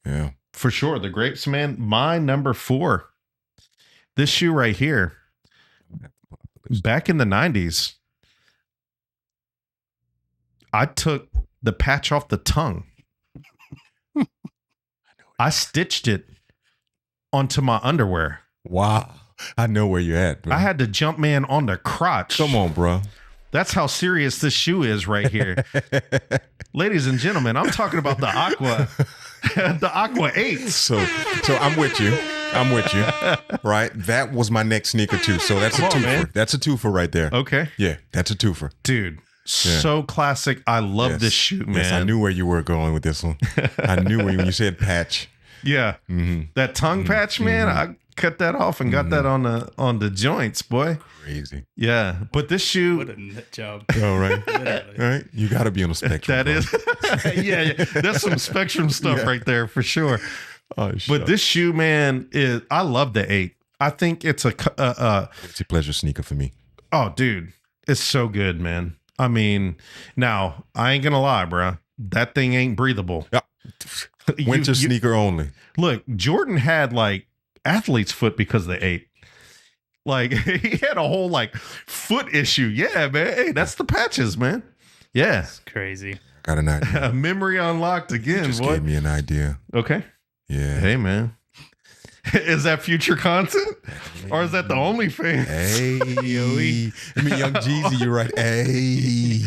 yeah, for sure. The grapes, man. My number 4, this shoe right here. Back in the 90s, I took the patch off the tongue. I stitched it onto my underwear. Wow. I know where you're at, bro. I had to jump man on the crotch. Come on, bro. That's how serious this shoe is right here. Ladies and gentlemen, I'm talking about the Aqua, the Aqua 8. So I'm with you. Right? That was my next sneaker too. So that's a twofer. Man. That's a twofer right there. Okay. Yeah, that's a twofer. Dude, so classic. I love this shoe, man. Yes, I knew where you were going with this one. I knew when you said patch. Yeah. That tongue patch, man, I cut that off and got that on the joints, boy. Crazy. Yeah. But this shoe. What a nut job. All right. Right. You got to be on the spectrum. That is. yeah. That's some Spectrum stuff right there for sure. Oh, but this shoe, man, I love the 8. I think it's a guilty pleasure sneaker for me. Oh, dude, it's so good, man. I mean, now I ain't gonna lie, bro. That thing ain't breathable. Yeah. Winter sneaker only. Look, Jordan had like athlete's foot because of the 8. Like he had a whole like foot issue. Yeah, man. Hey, that's the patches, man. Yeah, It's crazy. Got an idea. Memory unlocked again, Just boy. gave me an idea. Okay. Yeah. Hey, man. Is that future content, or is that the only thing? Hey, I mean, Young Jeezy, you're right. Hey.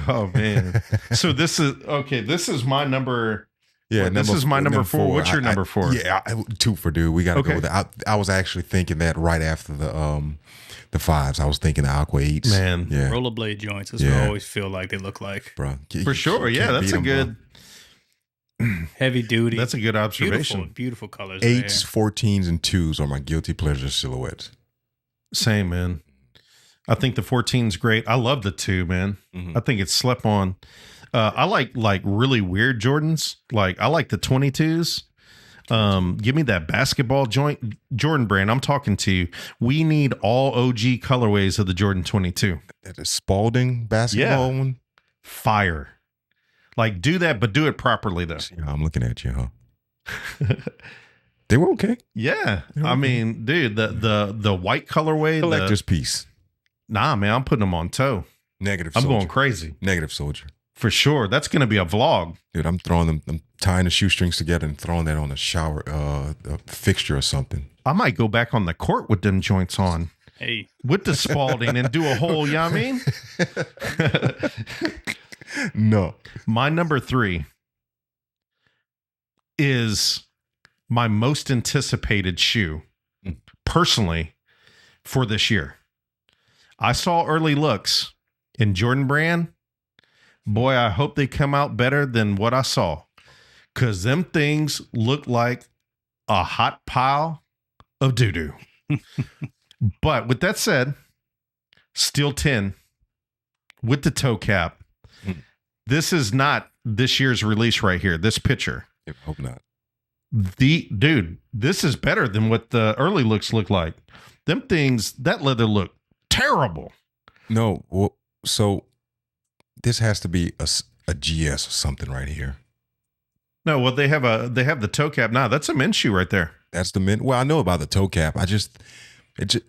Oh man. So this is okay. This is my number. Yeah, this is my number 4. What's your number 4? Yeah, twofer, dude. We got to go with that. I was actually thinking that right after the 5s. I was thinking the Aqua 8s. Man, yeah, Rollerblade joints. That's what I always feel like they look like. bro. For sure. Yeah, that's a good. Heavy duty. That's a good observation. Beautiful colors. 8s, 14s, and 2s are my guilty pleasure silhouettes. Same, man. I think the 14's great. I love the 2, man. I think it's slept on. I like really weird Jordans. Like I like the 22s. Give me that basketball joint Jordan brand. I'm talking to you. We need all OG colorways of the Jordan 22. That is Spalding basketball one. Fire. Like do that, but do it properly though. See how I'm looking at you, huh? They were okay. Yeah. I mean, dude, the white colorway. Collector's piece. Nah, man, I'm putting them on toe. Negative I'm soldier. going crazy. Negative soldier. For sure. That's going to be a vlog. Dude, I'm throwing them. I'm tying the shoestrings together and throwing that on a shower a fixture or something. I might go back on the court with them joints on. Hey. With the Spalding and do a whole, you know what I mean? No. My number 3 is my most anticipated shoe, personally, for this year. I saw early looks in Jordan Brand. Boy, I hope they come out better than what I saw. Because them things look like a hot pile of doo-doo. But with that said, Steel 10 with the toe cap. This is not this year's release right here. This picture. I hope not. Dude, this is better than what the early looks look like. Them things, that leather look terrible. No. Well, so this has to be a GS or something right here. No, well, they have the toe cap. Nah, that's a men's shoe right there. That's the mint. Well, I know about the toe cap. It's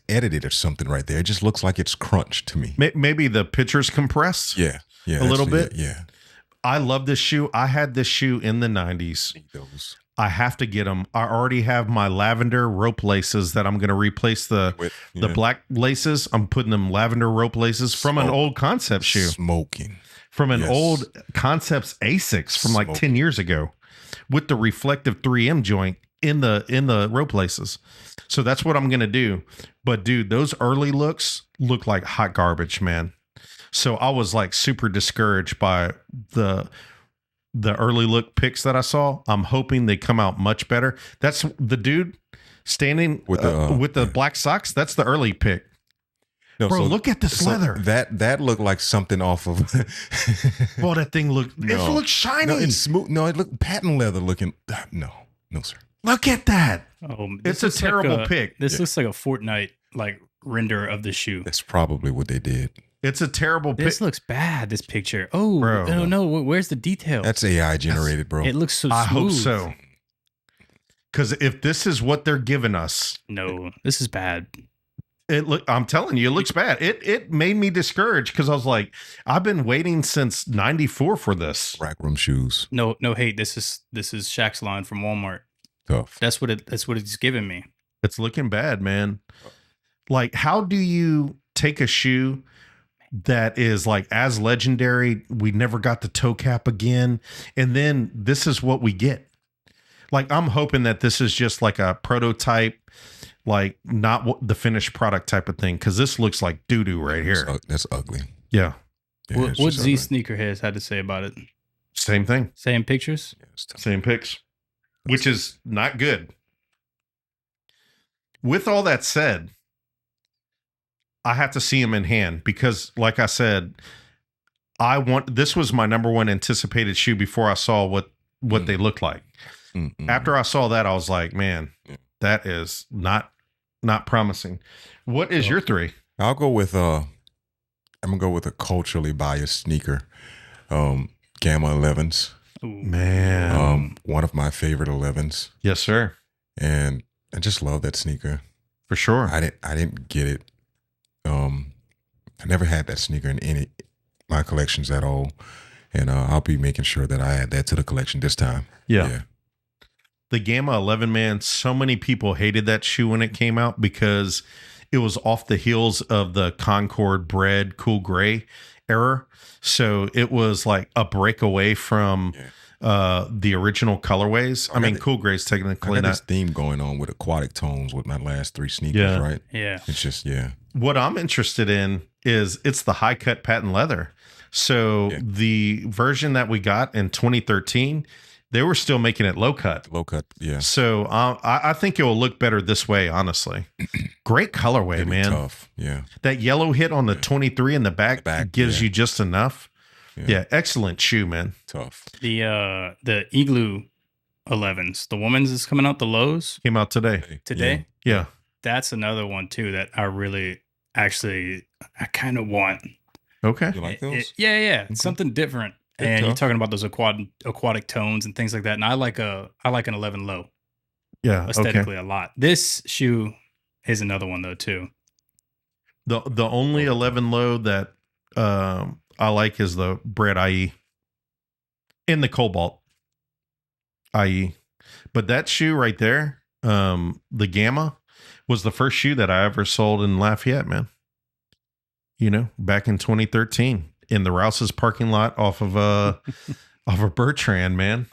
edited or something right there. It just looks like it's crunched to me. Maybe the picture's compressed. Yeah. A little bit. Yeah. I love this shoe. I had this shoe in the 90s. Need those. I have to get them. I already have my lavender rope laces that I'm going to replace the black laces. I'm putting them lavender rope laces from an old Concept shoe. Smoking. From an old Concepts Asics from like 10 years ago with the reflective 3M joint in the rope laces. So that's what I'm going to do. But dude, those early looks look like hot garbage, man. So I was like super discouraged by the early look pics that I saw. I'm hoping they come out much better. That's the dude standing with the black socks. That's the early pic. No, bro, look at this leather. That looked like something off of. Well, that thing looked. It looked shiny. No, it's smooth. No, it looked patent leather looking. No, sir. Look at that. This It's a looks like terrible pick. This looks like a Fortnite like render of the shoe. That's probably what they did. It's a terrible pick. This looks bad. This picture. Oh, Bro. no! Where's the detail? That's AI generated, bro. It looks so. I hope smooth. so. Because if this is what they're giving us, No, this is bad. I'm telling you, it looks bad. It made me discouraged because I was like, I've been waiting since '94 for this. Rack room shoes. No hate. This is Shaq's line from Walmart. Tough. That's what it's giving me. It's looking bad, man. Like, how do you take a shoe that is like as legendary? We never got the toe cap again, and then this is what we get. Like, I'm hoping that this is just like a prototype, like not the finished product type of thing, because this looks like doo doo right here. That's ugly. Yeah, Yeah, What it's what just Z ugly. Sneakerheads had to say about it? same thing, Same pictures. Yeah, it's tough. same pics, which is not good. With all that said, I have to see him in hand because, like I said, this was my number one anticipated shoe before I saw what they looked like. Mm-mm. After I saw that, I was like, man, that is not promising. What is your three? I'll go with I'm gonna go with a culturally biased sneaker. Gamma 11s. Ooh. Man. One of my favorite 11s. Yes, sir. And I just love that sneaker. For sure. I didn't get it. I never had that sneaker in any my collections at all. And I'll be making sure that I add that to the collection this time. Yeah. The Gamma 11, man, so many people hated that shoe when it came out because it was off the heels of the Concord Bread Cool Gray era. So it was like a breakaway from the original colorways. I mean, Cool Gray's I technically got this not. theme going on with aquatic tones with my last three sneakers, Yeah. right? Yeah. It's just, What I'm interested in is it's the high cut patent leather. So the version that we got in 2013, they were still making it low cut. low cut, yeah. So I think it will look better this way, honestly. Great colorway, It'd be man. tough, yeah. That yellow hit on the 23 in the back, gives you just enough. Yeah, excellent shoe, man. Tough. The Igloo 11s, the women's is coming out. The lows Came out today. today. Yeah. That's another one too that I really I kind of want. Okay. You like those? Yeah. It's something different. They're And you're tough. talking about those aquatic tones and things like that. And I like an 11 low Yeah. aesthetically Okay. a lot. This shoe is another one though too. The only 11 low that I like is the Bread IE in the Cobalt IE. But that shoe right there, the Gamma, was the first shoe that I ever sold in Lafayette, man. You know, back in 2013 in the Rouse's parking lot off of Bertrand, man.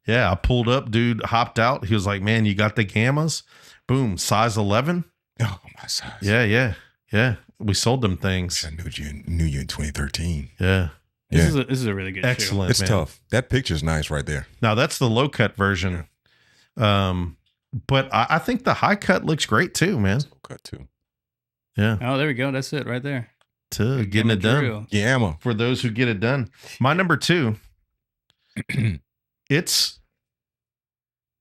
Yeah, I pulled up, dude, hopped out. He was like, man, you got the Gammas? Boom, size 11. Oh, my size. Yeah. We sold them things. I knew you in 2013. Yeah. This is a really good shoe. Excellent. It's man. tough. That picture's nice right there. Now that's the low cut version. But I think the high cut looks great too, man. Low cut too. Yeah. Oh, there we go. That's it right there. To getting it done. Drill. Gamma. For those who get it done. My number 2, its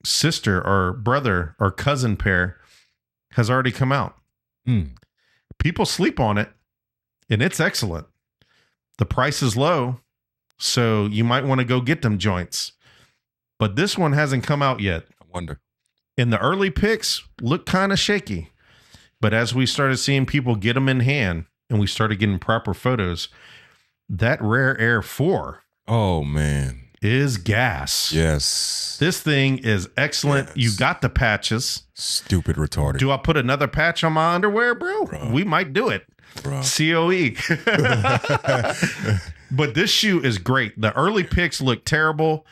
sister or brother or cousin pair has already come out. Mm. People sleep on it, and it's excellent. The price is low, so you might want to go get them joints. But this one hasn't come out yet. I wonder. And the early picks look kind of shaky. But as we started seeing people get them in hand and we started getting proper photos, that Rare Air 4 Oh, man. is gas. Yes. This thing is excellent. Yes. You got the patches. Stupid retarded. Do I put another patch on my underwear, bro? Bro. We might do it. Bro. COE. But this shoe is great. The early picks look terrible.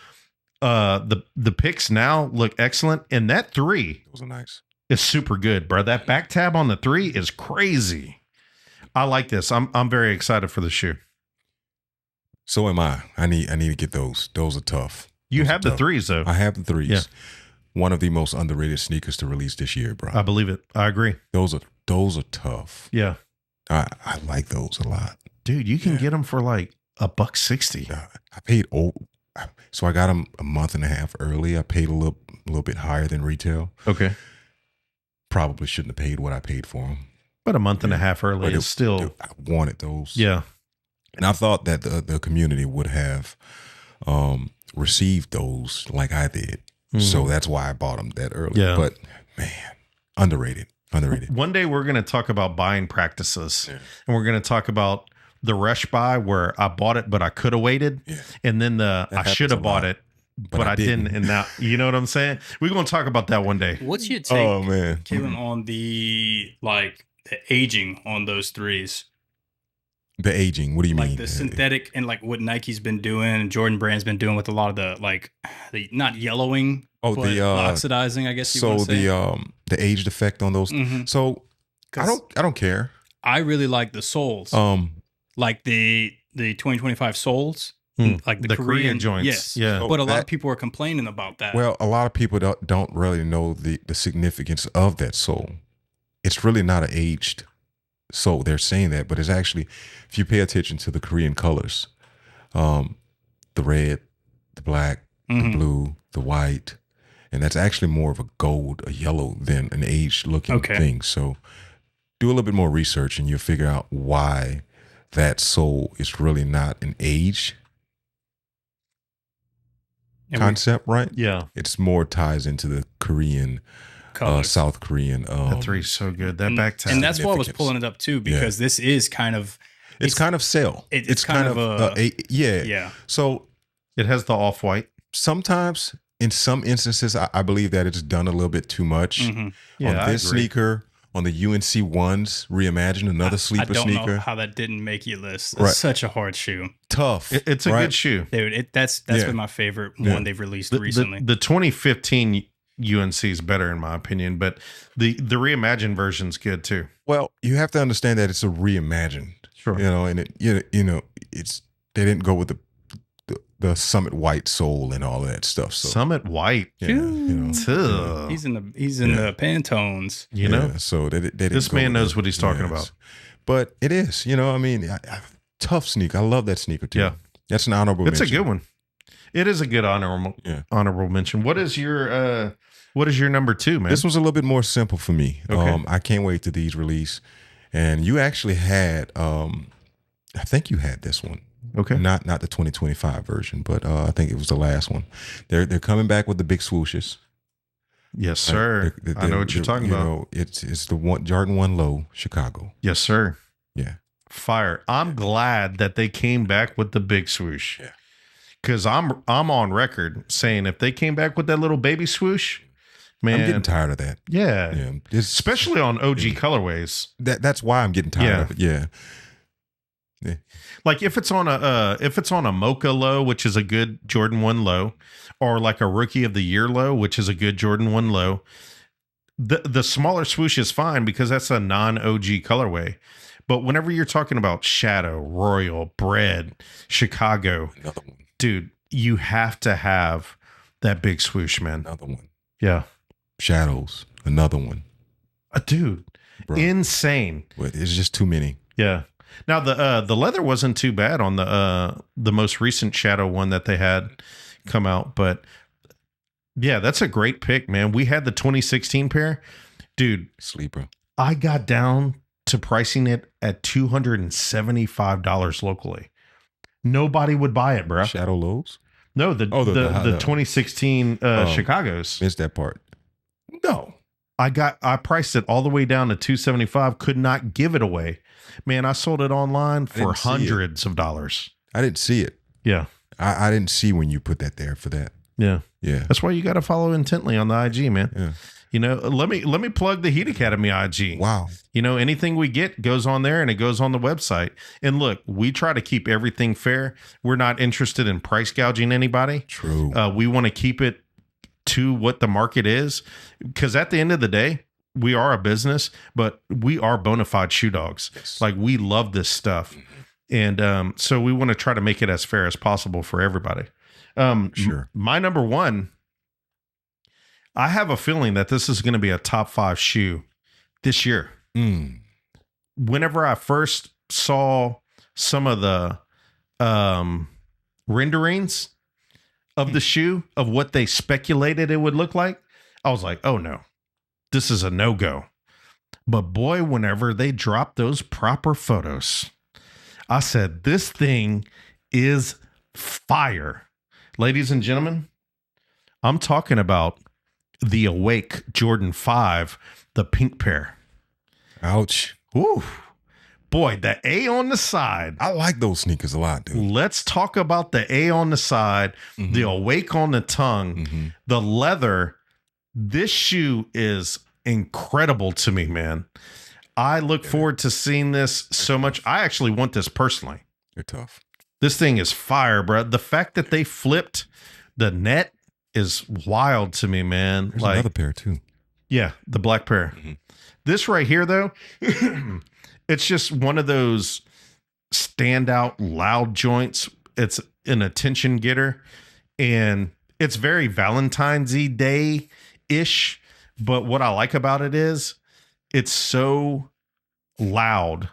The picks now look excellent. And that 3 Those are nice. is super good, bro. That back tab on the 3 is crazy. I like this. I'm very excited for the shoe. So am I. I need to get those. Those are tough. You Those have are the tough. 3s though. I have the 3s. Yeah. One of the most underrated sneakers to release this year, bro. I believe it. I agree. Those are tough. Yeah. I like those a lot. Dude, you can Yeah. get them for like $160. I paid So I got them a month and a half early. I paid a little bit higher than retail. Okay. Probably shouldn't have paid what I paid for them. But a month and a half early is still. I wanted those. Yeah. And I thought that the community would have received those like I did. So that's why I bought them that early. Yeah. But man, underrated. One day we're going to talk about buying practices, and we're going to talk about the rush buy where I bought it, but I could have waited. Yeah. And then I should have bought it, but I didn't. And now, you know what I'm saying? We're going to talk about that one day. What's your take, Oh man, Keelan, on the aging on those threes? The aging. What do you mean? Like the synthetic and like what Nike's been doing and Jordan Brand's been doing with a lot of the not yellowing, but the oxidizing, I guess you so want to say. the aged effect on those. Mhm. So I don't care. I really like the soles. Like the 2025 soles. Like the Korean joints. Yes. Yeah. But a lot of people are complaining about that. Well, a lot of people don't really know the significance of that sole. It's really not an aged sole. They're saying that, but it's actually, if you pay attention to the Korean colors, the red, the black, the blue, the white, and that's actually more of a gold, a yellow than an aged looking thing. So do a little bit more research and you'll figure out why that sole is really not an aged concept, right? Yeah. It's more ties into the Korean, South Korean. That three's so good. That back tap. And that's why I was pulling it up too, because this is kind of. It's kind of sale. It's kind of yeah. Yeah. So it has the off-white. Sometimes, in some instances, I believe that it's done a little bit too much. Yeah, On this sneaker, on the UNC ones, Reimagined, another sleeper sneaker. I don't know how that didn't make your list. It's such a hard shoe. Tough. It's a good shoe. Dude, that's been my favorite one they've released recently. The 2015 UNC is better in my opinion, but the Reimagined version's good too. Well, you have to understand that it's a Reimagined. Sure. And it's they didn't go with the Summit White sole and all that stuff. So Summit White. Yeah. He's in the Pantones. You know? So they didn't this man knows what he's talking about. But it is, tough sneaker. I love that sneaker too. Yeah. That's an honorable mention. It's a good one. It is a good honorable mention. What is your number 2, man? This was a little bit more simple for me. Okay. I can't wait to these release. And you actually had I think you had this one. Okay. Not the 2025 version, but I think it was the last one. They're coming back with the big swooshes. Yes, sir. I know what you're talking about. It's the one Jordan 1 Low Chicago. Yes, sir. Yeah. Fire. I'm glad that they came back with the big swoosh. Yeah. Because I'm on record saying if they came back with that little baby swoosh, man, I'm getting tired of that. Yeah. Especially on OG colorways. That's why I'm getting tired of it. Yeah. Yeah. Like if it's on a Mocha Low, which is a good Jordan 1 Low, or like a Rookie of the Year Low, which is a good Jordan 1 Low, the smaller swoosh is fine because that's a non-OG colorway. But whenever you're talking about Shadow, Royal, Bread, Chicago, another one. Dude, you have to have that big swoosh, man. Another one. Yeah. Shadows, another one. Dude, bro. Insane. It's just too many. Yeah. Now the leather wasn't too bad on the most recent Shadow one that they had come out, but yeah, that's a great pick, man. We had the 2016 pair, dude. Sleeper. I got down to pricing it at $275 locally. Nobody would buy it, bro. Shadow Lows? No, the 2016 Chicago's. Missed that part. No. I priced it all the way down to $275. Could not give it away. Man, I sold it online for hundreds of dollars. I didn't see it. Yeah. I didn't see when you put that there for that. Yeah. Yeah. That's why you got to follow intently on the IG, man. Yeah. Let me plug the Heat Academy IG. Wow. Anything we get goes on there and it goes on the website. And look, we try to keep everything fair. We're not interested in price gouging anybody. True. We want to keep it to what the market is, because at the end of the day, we are a business, but we are bona fide shoe dogs. Yes. Like, we love this stuff. And so we want to try to make it as fair as possible for everybody. Sure. My number 1, I have a feeling that this is going to be a top 5 shoe this year. Whenever I first saw some of the renderings, of the shoe, of what they speculated it would look like, I was like, oh no, this is a no-go. But boy, whenever they dropped those proper photos, I said, this thing is fire. Ladies and gentlemen, I'm talking about the Awake Jordan 5, the pink pair. Ouch. Ooh, boy, the A on the side. I like those sneakers a lot, dude. Let's talk about the A on the side, the Awake on the tongue, the leather. This shoe is incredible to me, man. I look forward to seeing this so much. I actually want this personally. They're tough. This thing is fire, bro. The fact that they flipped the net is wild to me, man. There's another pair too. Yeah, the black pair. This right here, though, it's just one of those standout loud joints. It's an attention getter, and it's very Valentine's Day-ish. But what I like about it is it's so loud.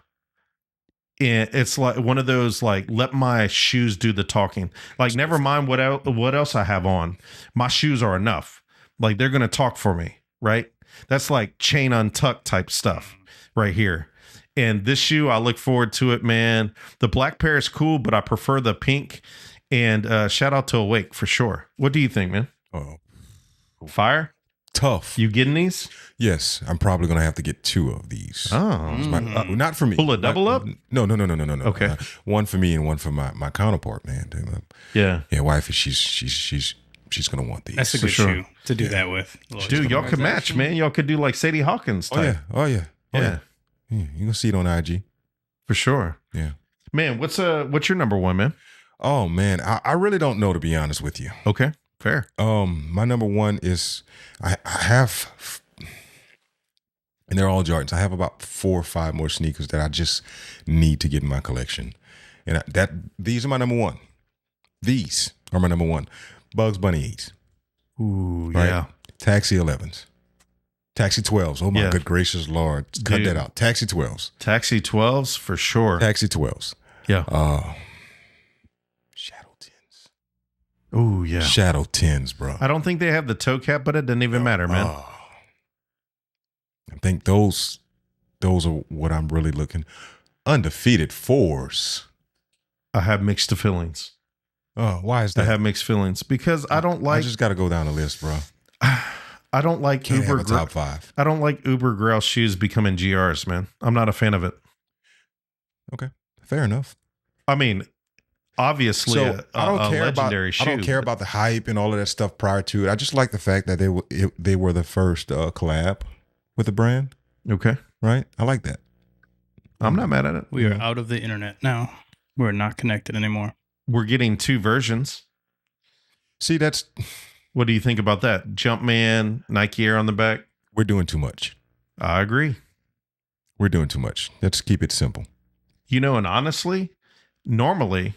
And it's like one of those, like, let my shoes do the talking. Like, never mind what else I have on. My shoes are enough. Like, they're going to talk for me, right? That's like chain untucked type stuff right here. And this shoe, I look forward to it, man. The black pair is cool, but I prefer the pink. And shout out to Awake for sure. What do you think, man? Oh, Fire? tough. You getting these? Yes, I'm probably gonna have to get 2 of these. Oh. Not for me. Pull a double up? No. Okay. One for me and one for my counterpart, man. Yeah. Yeah, wifey, she's gonna want these. That's a good sure. shoe to do that with. Dude, y'all could match, man. Y'all could do like Sadie Hawkins type. Oh yeah. Yeah. Yeah, you gonna see it on IG. For sure. Yeah. Man, what's your number one, man? Oh man, I really don't know, to be honest with you. Okay. Fair. My number one is I have, and they're all Jordans. I have about 4 or 5 more sneakers that I just need to get in my collection, and these are my number one. These are my number one. Bugs Bunny 8s. Ooh, Right? yeah. Taxi 11s. Taxi 12s. Oh my Yeah. good gracious Lord. Cut Dude. that out. Taxi 12s. Taxi 12s for sure. Taxi 12s. Yeah. Shadow 10s. Ooh, yeah. Shadow 10s, bro. I don't think they have the toe cap, but it doesn't even matter, man. I think those are what I'm really looking. Undefeated 4s. I have mixed feelings. Oh, why is I that? have mixed feelings because I don't I like just got to go down the list, bro. I don't like Can't Uber have a top 5. I don't like Uber Grouse shoes becoming GRs, man. I'm not a fan of it. Okay, fair enough. I mean, obviously, So I don't a care legendary about shoe. I don't care about the hype and all of that stuff prior to it. I just like the fact that they were the first collab with the brand. Okay, Right? I like that. I'm not mad at it. We are out of the internet now. We're not connected anymore. We're getting 2 versions. See, What do you think about that? Jumpman, Nike Air on the back. we're doing too much. I agree. We're doing too much. Let's keep it simple. You know, and honestly, normally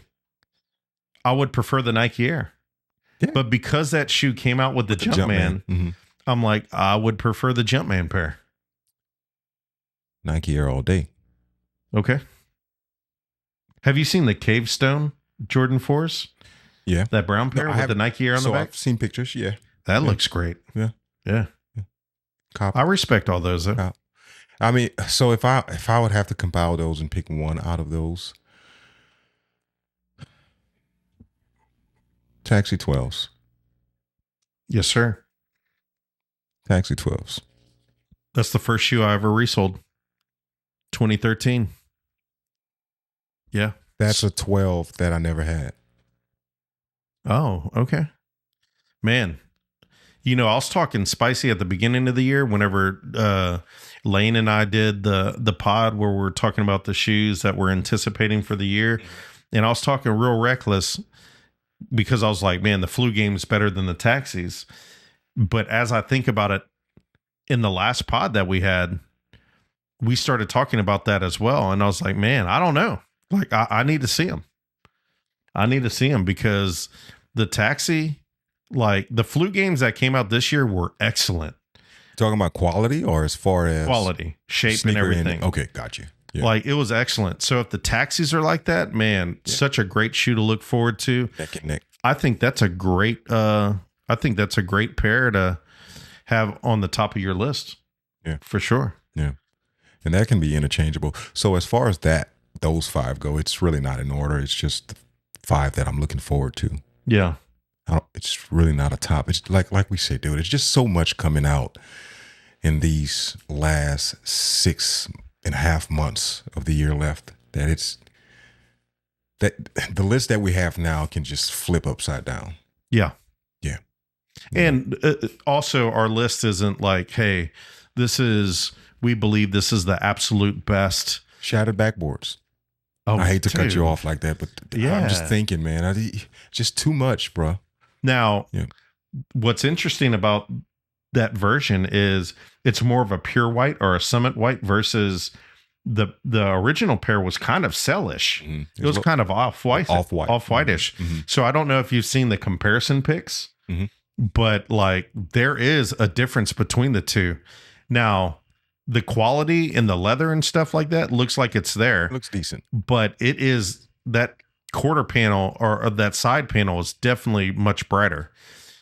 I would prefer the Nike Air. Yeah. But because that shoe came out with the Jumpman, Mhm. I'm like, I would prefer the Jumpman pair. Nike Air all day. Okay. Have you seen the Cave Stone Jordan 4s? Yeah. That brown pair No, I with the haven't. Nike Air on the So back? I've seen pictures. Yeah. That yeah. looks great. Yeah. Yeah. Cop. I respect all those though. I mean, so if I would have to compile those and pick one out of those, Taxi 12s. Yes, sir. Taxi 12s. That's the first shoe I ever resold. 2013. Yeah. That's a 12 that I never had. Oh, okay. Man, you know, I was talking spicy at the beginning of the year whenever Lane and I did the pod where we're talking about the shoes that we're anticipating for the year. And I was talking real reckless because I was like, man, the flu game's better than the taxis. But as I think about it, in the last pod that we had, we started talking about that as well. And I was like, man, I don't know. Like, I need to see them. I need to see them because the taxi, like the flu games that came out this year were excellent. Talking about quality or as far as Quality, shape, and sneaker everything. Okay, got you. Yeah. Like it was excellent. So if the taxis are like that, man, such a great shoe to look forward to. Neck and neck. I think that's a great pair to have on the top of your list. Yeah. For sure. Yeah. And that can be interchangeable. So as far as those 5 go, it's really not in order. It's just the 5 that I'm looking forward to. Yeah. It's really not a top. It's like we say, dude, it's just so much coming out in these last 6.5 months of the year left that the list that we have now can just flip upside down. Yeah. Yeah. And also our list isn't like, hey, we believe this is the absolute best. Shattered backboards. Oh, I hate to cut you off like that, but Yeah. I'm just thinking, man, just too much, bro. Now, Yeah. What's interesting about that version is it's more of a pure white or a summit white versus the original pair was kind of cellish. Mhm. It was kind of off-white, off-whitish. Mhm. So I don't know if you've seen the comparison pics, Mhm. but like there is a difference between the two. Now, the quality in the leather and stuff like that looks like it's there, It looks decent. but it is that quarter panel or that side panel is definitely much brighter.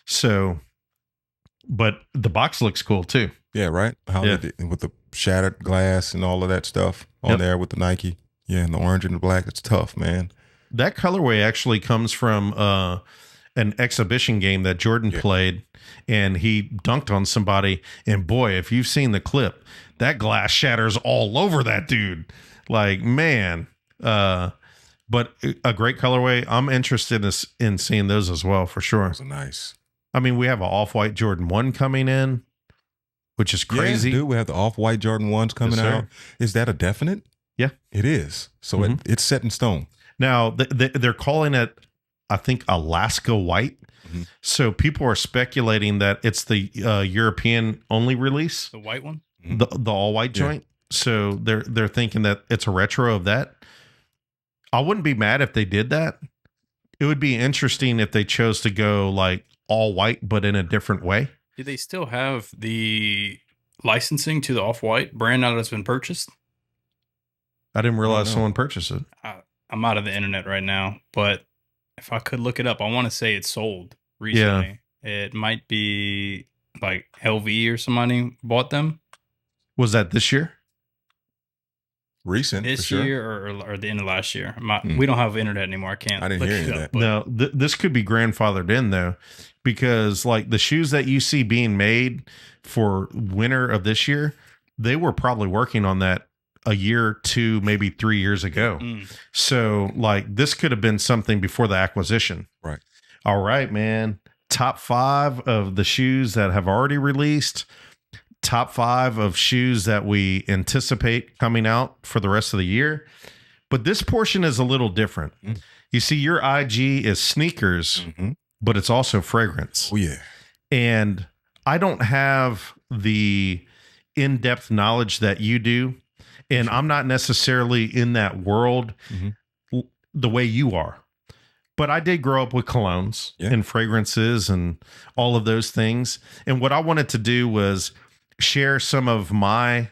So, but the box looks cool too. Yeah, right? How Yeah. they did with the shattered glass and all of that stuff on Yep. there with the Nike. Yeah, and the orange and the black. It's tough, man. That colorway actually comes from an exhibition game that Jordan played, and he dunked on somebody. And boy, if you've seen the clip, that glass shatters all over that dude. Like, man. But a great colorway. I'm interested in seeing those as well, for sure. Those are nice. I mean, we have an off-white Jordan 1 coming in, which is crazy. Yeah, dude, we have the off-white Jordan 1s coming Yes, sir. out. Is that a definite? Yeah. It is. So Mhm. it's set in stone. Now, they're calling it, I think, Alaska White. Mhm. So people are speculating that it's the European only release, The white one. the all white Yeah. joint. So they're thinking that it's a retro of that. I wouldn't be mad if they did that. It would be interesting if they chose to go like all white, but in a different way. Do they still have the licensing to the Off-White brand now that it's been purchased? I didn't realize know. someone purchased it. I'm out of the internet right now, but if I could look it up, I want to say it's sold recently. It might be like LV or somebody bought them Was that this year? Recent, for this sure. year or the end of last year. We don't have internet anymore. I can't. I didn't look hear it any of up, that. but No, this could be grandfathered in though, because like the shoes that you see being made for winter of this year, they were probably working on that a year, 2, maybe 3 years ago. Mm. So like this could have been something before the acquisition. Right. All right, man. Top 5 of the shoes that have already released. Top 5 of shoes that we anticipate coming out for the rest of the year. But this portion is a little different. Mm. You see, your IG is sneakers, Mhm. but it's also fragrance. Oh, yeah. And I don't have the in-depth knowledge that you do. And I'm not necessarily in that world Mhm. the way you are. But I did grow up with colognes Yeah. and fragrances and all of those things. And what I wanted to do was share some of my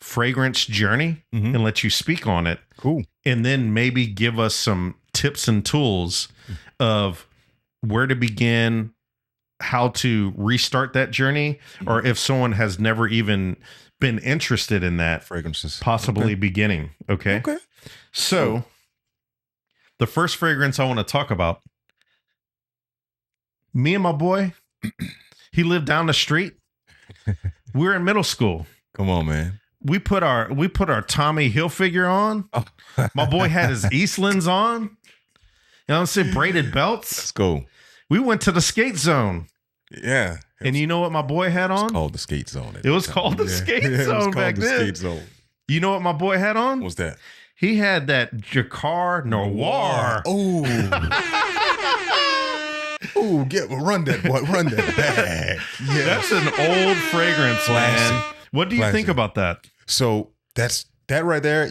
fragrance journey Mhm. and let you speak on it. Cool. And then maybe give us some tips and tools of where to begin, how to restart that journey, or if someone has never even been interested in that, Fragrances. possibly Okay. beginning. Okay. Okay. So the first fragrance I want to talk about, me and my boy, he lived down the street. We were in middle school. Come on, man. We put our Tommy Hilfiger on. Oh. My boy had his Eastlands on. You know what I'm saying? Braided belts. Let's go. We went to the skate zone. Yeah. And you know what my boy had on? Called the skate zone. It was called the skate it was zone called back the then. Skate zone. You know what my boy had on? What's that? He had that Jacquard Noir. Oh. Oh, run that boy, run that bag. Yeah. That's an old fragrance, man. Classic. What do you think Classic. about that? So that right there.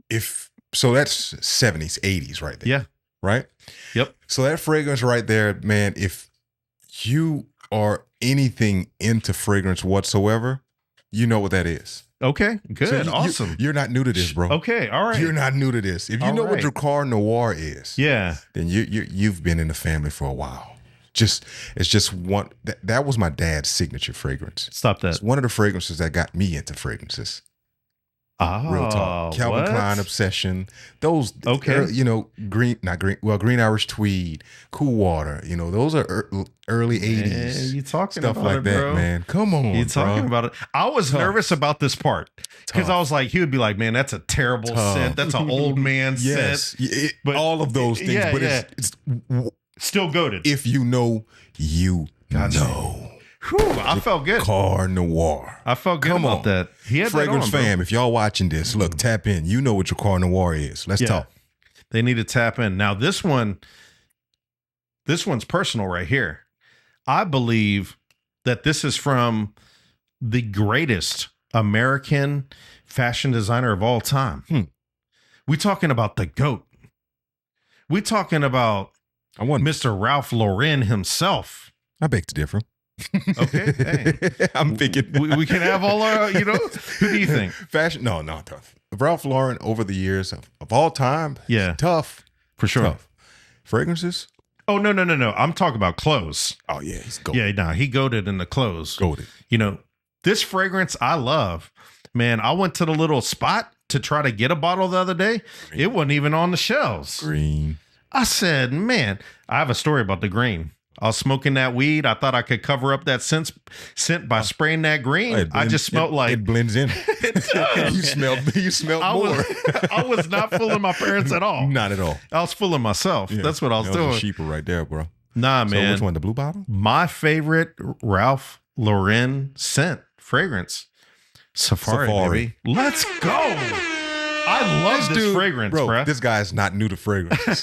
That's 70s, 80s right there. Yeah. Right? Yep. So that fragrance right there, man, if you are anything into fragrance whatsoever, You know what that is. Okay, good, So awesome. You're not new to this, bro. Okay, all right. You're not new to this. If you All know what right. Drakkar Noir is, Yeah. then you've been in the family for a while. It's just one that was my dad's signature fragrance. Stop that. It's one of the fragrances that got me into fragrances. Oh, Real talk. Calvin what? Klein Obsession. Those Okay. green Irish Tweed, Cool Water. Those are early Yeah, 80s. you talking Stuff about like it, that, bro. man. Come on. You talking bro. about it? I was Tough. nervous about this part because Tough. I was like, he would be like, "Man, that's a terrible Tough. scent. That's an old man Yes. scent." But- all of those things. Yeah, but yeah. it's Still goaded. if you know, you Gotcha. know. Whew, I felt good. Car Noir. I felt good Come about on. that. He had Fragrance that on, bro. fam, if y'all watching this, look, tap in. You know what your Car Noir is. Let's Yeah. talk. They need to tap in. Now this one's personal right here. I believe that this is from the greatest American fashion designer of all time. We talking about the GOAT. We talking about I wonder. Mr. Ralph Lauren himself. I beg to differ. Okay, hey. I'm thinking We can have all our, who do you think? fashion. No, tough. Ralph Lauren over the years of all time. Yeah. Tough. For sure. Tough. Fragrances? Oh, no. I'm talking about clothes. Oh yeah, he's golden. Yeah, nah, he goated in the clothes. Golden. This fragrance I love. Man, I went to the little spot to try to get a bottle the other day. It wasn't even on the shelves. Green. I said, man, I have a story about the green. I was smoking that weed. I thought I could cover up that scent by spraying that green. It I just smelled like it blends in. you smelled I more. I was not fooling my parents at all. Not at all. I was fooling myself. Yeah. That's what I was That doing. a sheeper right there, bro. Nah, So man. which one? The blue bottle? My favorite Ralph Lauren scent fragrance, Safari. Baby. Let's go. I love this fragrance, bro. bruh. This guy's not new to fragrance.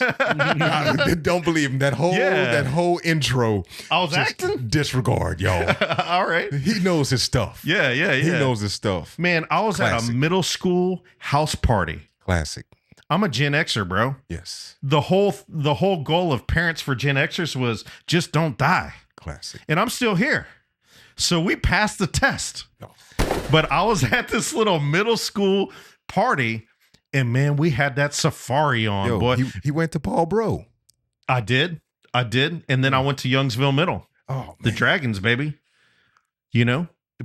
Don't believe him. That whole intro. I was just acting. disregard, y'all. All right. He knows his stuff. Yeah. He knows his stuff. Man, I was at a Classic. middle school house party. Classic. I'm a Gen Xer, bro. Yes. The whole goal of parents for Gen Xers was just don't die. Classic. And I'm still here. So we passed the test. No. But I was at this little middle school party, and man, we had that Safari on, Yo, boy. he went to Paul Bro. I did. And then I went to Youngsville Middle, Oh, the man. Dragons, baby.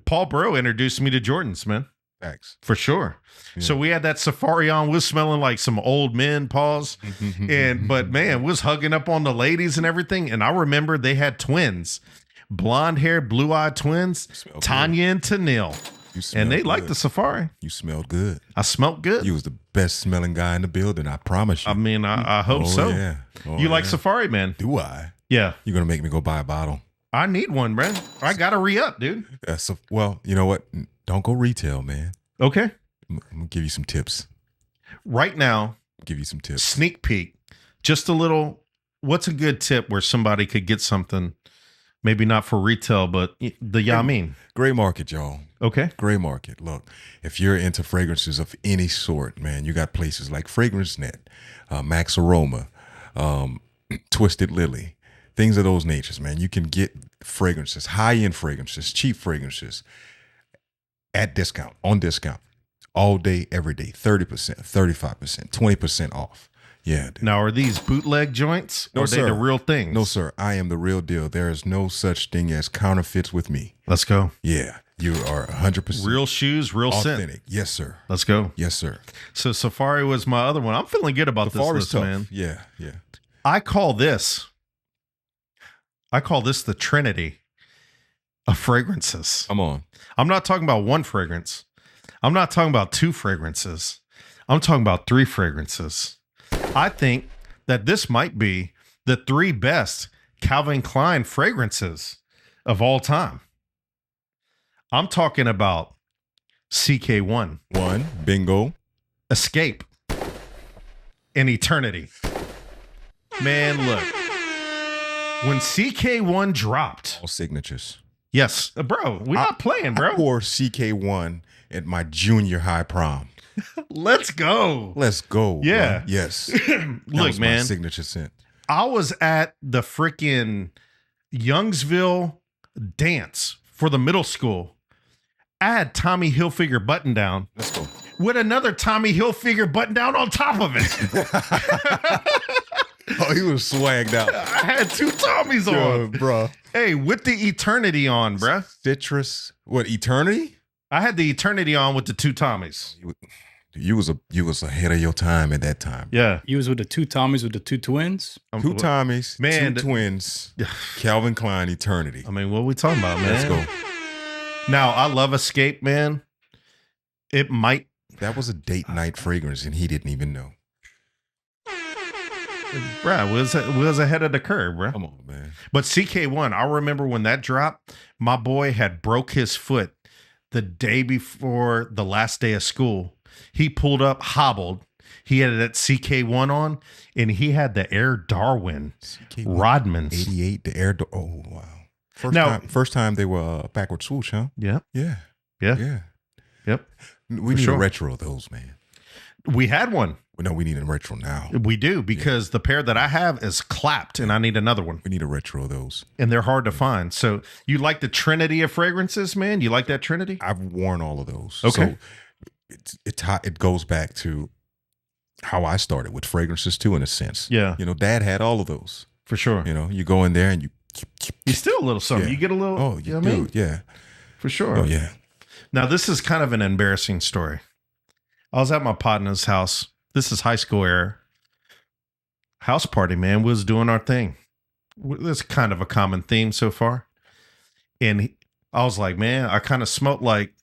Paul Bro introduced me to Jordans, man, Facts. for sure. Yeah. So we had that Safari on. We was smelling like some old men, paws. But man, we was hugging up on the ladies and everything. And I remember they had twins, blonde hair, blue eyed twins, Smell Tanya and Tanil. You smelled And they good. liked the Safari. You smelled good. I smelt good. You was the best smelling guy in the building. I promise you. I mean, I hope Oh, so. Yeah. Oh, You like yeah. Safari, man? Do I? Yeah. You're gonna make me go buy a bottle. I need one, man. I gotta re-up, dude. So, well, you know what? Don't go retail, man. Okay. I'm gonna give you some tips. Right now, Give you some tips. sneak peek. Just a little. What's a good tip where somebody could get something? Maybe not for retail, but the Yamin. Gray market, y'all. Okay. Gray market. Look, if you're into fragrances of any sort, man, you got places like Fragrance Net, Max Aroma, Twisted Lily, things of those natures, man. You can get fragrances, high-end fragrances, cheap fragrances at discount, on discount, all day, every day, 30%, 35%, 20% off. Yeah, dude. Now, are these bootleg joints No, or are they sir. the real things? No, sir. I am the real deal. There is no such thing as counterfeits with me. Let's go. Yeah, you are 100% Real shoes, real scent. authentic. Yes, sir. Let's go. Yes, sir. So Safari was my other one. I'm feeling good about Safari's this list, tough. man. Yeah, yeah. I call this the Trinity of fragrances. Come on. I'm not talking about one fragrance. I'm not talking about two fragrances. I'm talking about three fragrances. I think that this might be the three best Calvin Klein fragrances of all time. I'm talking about CK1, One, bingo. Escape, and Eternity. Man, look. When CK1 dropped, All signatures. yes, bro, we're not playing, I bro. wore CK1 at my junior high prom. Let's go. Let's go. Yeah. bro. Yes. That Look, was my man, signature scent. I was at the freaking Youngsville dance for the middle school I had Tommy Hilfiger button down Let's go. with another Tommy Hilfiger button down on top of it. Oh, he was swagged out. I had two Tommies on. Bro. Hey, with the Eternity on, bruh. Citrus. What, Eternity? I had the Eternity on with the two Tommies. You was ahead of your time at that time. Yeah. You was with the two Tommies with the two twins. Two Tommies, Man, two twins, Calvin Klein Eternity. I mean, what are we talking about, man? Let's go. Now, I love Escape, man. It might. That was a date night fragrance, and he didn't even know. Bruh, was ahead of the curve, bruh. Come on, man. But CK1, I remember when that dropped, my boy had broke his foot the day before the last day of school. He pulled up hobbled. He had that CK1 on, and he had the Air Darwin Rodman's. 88, the Air. Oh, wow. Now- First time they were backward swoosh, huh? Yeah. Yeah. Yeah. Yeah. Yep. We need sure. a retro of those, man. We had one. No, we need a retro now. We do, because the pair that I have is clapped, and I need another one. We need a retro of those. And they're hard to find. So you like the trinity of fragrances, man? You like that trinity? I've worn all of those. Okay. So it goes back to how I started with fragrances too, in a sense. Yeah, You know, Dad had all of those. for sure. You know, you go in there and you Still a little something. Yeah. You get a little. oh, you you know do. what I mean? Yeah. For sure. Oh, yeah. Now, this is kind of an embarrassing story. I was at my partner's house. This is high school era. House party, man. We was doing our thing. That's kind of a common theme so far. And I was like, man, I kind of smelled like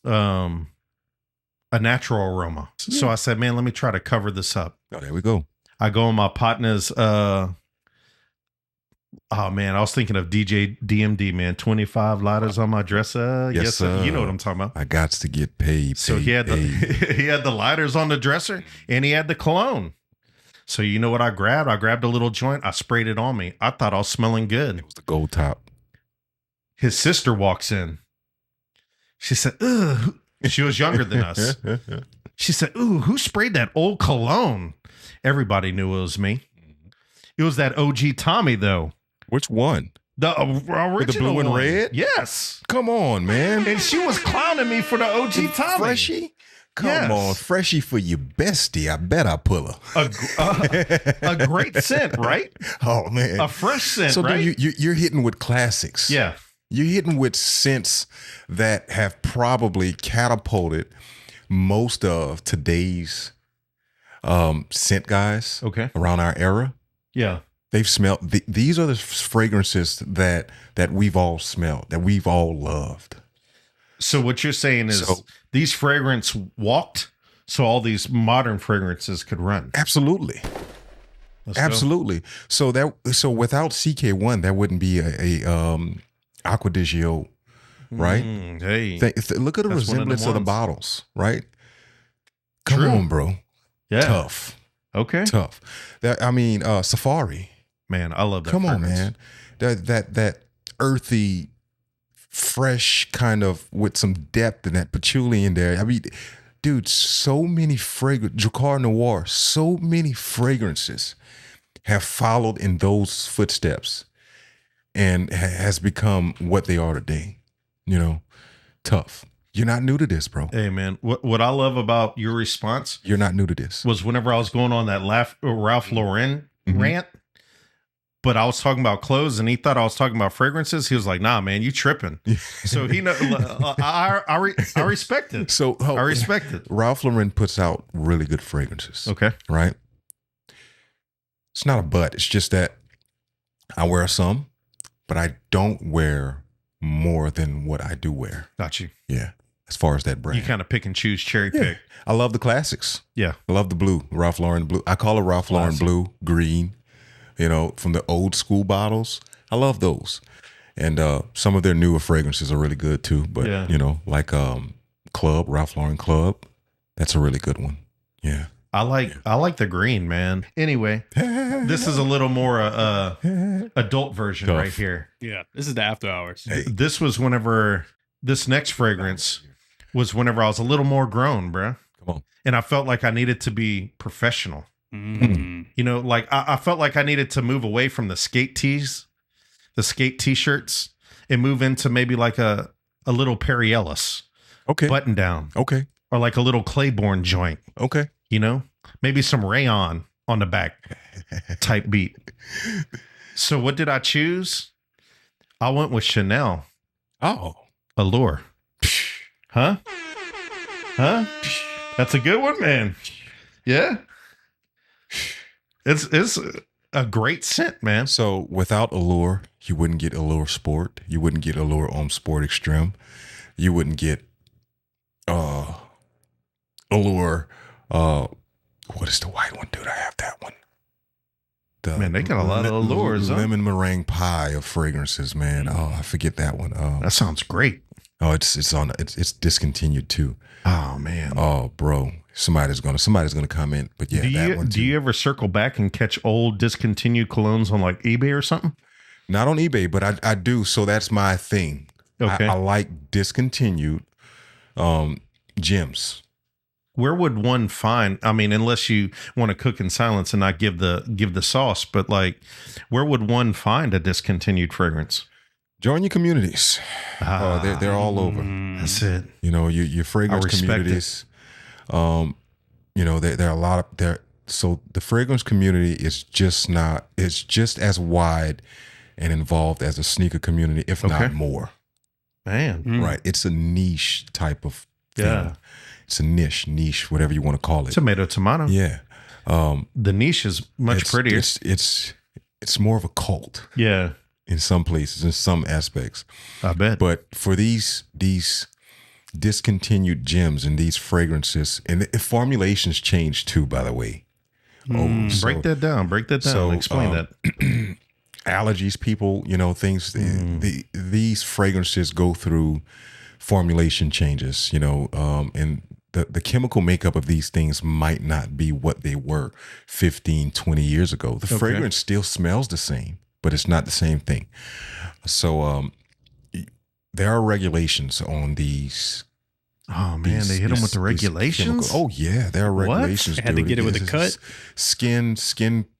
a natural aroma. So I said, man, let me try to cover this up. Oh, there we go. I go on my partner's oh man, I was thinking of DJ DMD, man. 25 lighters on my dresser. Yes, Yes, sir. sir. You know what I'm talking about. I got to get paid. So he had the paid. he had the lighters on the dresser and he had the cologne. So you know what I grabbed? I grabbed a little joint. I sprayed it on me. I thought I was smelling good. It was the gold top. His sister walks in. She said, "Ugh." She was younger than us. She said, "Ooh, who sprayed that old cologne?" Everybody knew it was me. It was that OG Tommy, though. Which one? The original With the blue and one. red? Yes. Come on, man. And she was clowning me for the OG Tommy. Freshie? Come Yes. on, Freshie for your bestie. I bet I pull her. A great scent, right? Oh, man. A fresh scent, So right? dude, you're hitting with classics. Yeah. You're hitting with scents that have probably catapulted most of today's scent guys Okay. around our era. Yeah. They've smelled. These are the fragrances that we've all smelled, that we've all loved. So what you're saying is So- these fragrance walked so all these modern fragrances could run. Absolutely, Let's go. absolutely. So without CK1, there wouldn't be a Aqua di Gio, right? Hey. Look at the That's one of them resemblance of the ones. bottles, right? Come True. on, bro. Yeah. Tough, Okay. tough. Safari. Man, I love that. Come on, fragrance. man. That earthy, fresh kind of with some depth and that patchouli in there. I mean, dude, so many fragrance. Drakkar Noir. So many fragrances have followed in those footsteps, and has become what they are today. You know, tough. You're not new to this, bro. Hey, man. What I love about your response You're not new to this. was whenever I was going on that Ralph Lauren Mhm. rant, but I was talking about clothes and he thought I was talking about fragrances. He was like, nah, man, you tripping. So he know I respect it. So I respect it. Ralph Lauren puts out really good fragrances. Okay. Right? It's not a but. It's just that I wear some, but I don't wear more than what I do wear. Got you. Yeah. As far as that brand. You kind of pick and choose, cherry Yeah. pick. I love the classics. Yeah. I love the blue, Ralph Lauren blue. I call it Ralph Lauren Classic. blue, green, you know, from the old school bottles. I love those. And some of their newer fragrances are really good too. But, Yeah. you know, like Club, Ralph Lauren Club. That's a really good one. Yeah. I like the green, man. Anyway, this is a little more adult version Tough. right here. Yeah, this is the after hours. Hey. This was whenever this next fragrance was whenever I was a little more grown, bruh. Come on. And I felt like I needed to be professional. Mm. You know, like I felt like I needed to move away from the skate tees, the skate t-shirts, and move into maybe like a a little Perry Ellis Okay. button down, Okay. or like a little Claiborne joint. Okay. You know, maybe some rayon on the back type beat. So what did I choose? I went with Chanel Oh. Allure. Huh? Huh? That's a good one, man. Yeah. It's a great scent, man. So without Allure, you wouldn't get Allure Sport. You wouldn't get Allure Homme Sport Extreme. You wouldn't get Allure. What is the white one, dude? I have that one. The Man, they got a lot of allures, huh? Lemon meringue pie of fragrances, man. Oh, I forget that one. That sounds great. Oh, it's discontinued too. Oh man. Oh, bro, somebody's gonna comment. But yeah, that one too. Do you ever circle back and catch old discontinued colognes on like eBay or something? Not on eBay, but I do. So that's my thing. Okay. I like discontinued gems. Where would one find? I mean, unless you want to cook in silence and not give the sauce, but like, where would one find a discontinued fragrance? Join your communities. They're all over. That's it. You know, your fragrance I respect communities. You know, there are a lot of there. So the fragrance community is just as wide and involved as a sneaker community, if Okay. not more. Man. Right? It's a niche type of thing. Yeah. It's a niche, whatever you want to call it. Tomato. Yeah. The niche is much prettier. It's more of a cult Yeah. in some places, in some aspects. I bet. But for these discontinued gems and these fragrances, and the formulations change too, by the way. Break that down. Explain that. Allergies, people, you know, things. These fragrances go through formulation changes, you know, and the chemical makeup of these things might not be what they were 15, 20 years ago. The fragrance still smells the same, but it's not the same thing. So there are regulations on these. Oh man, they hit them with the regulations. Oh yeah, there are regulations. They had to dude. get it with a cut? Skin.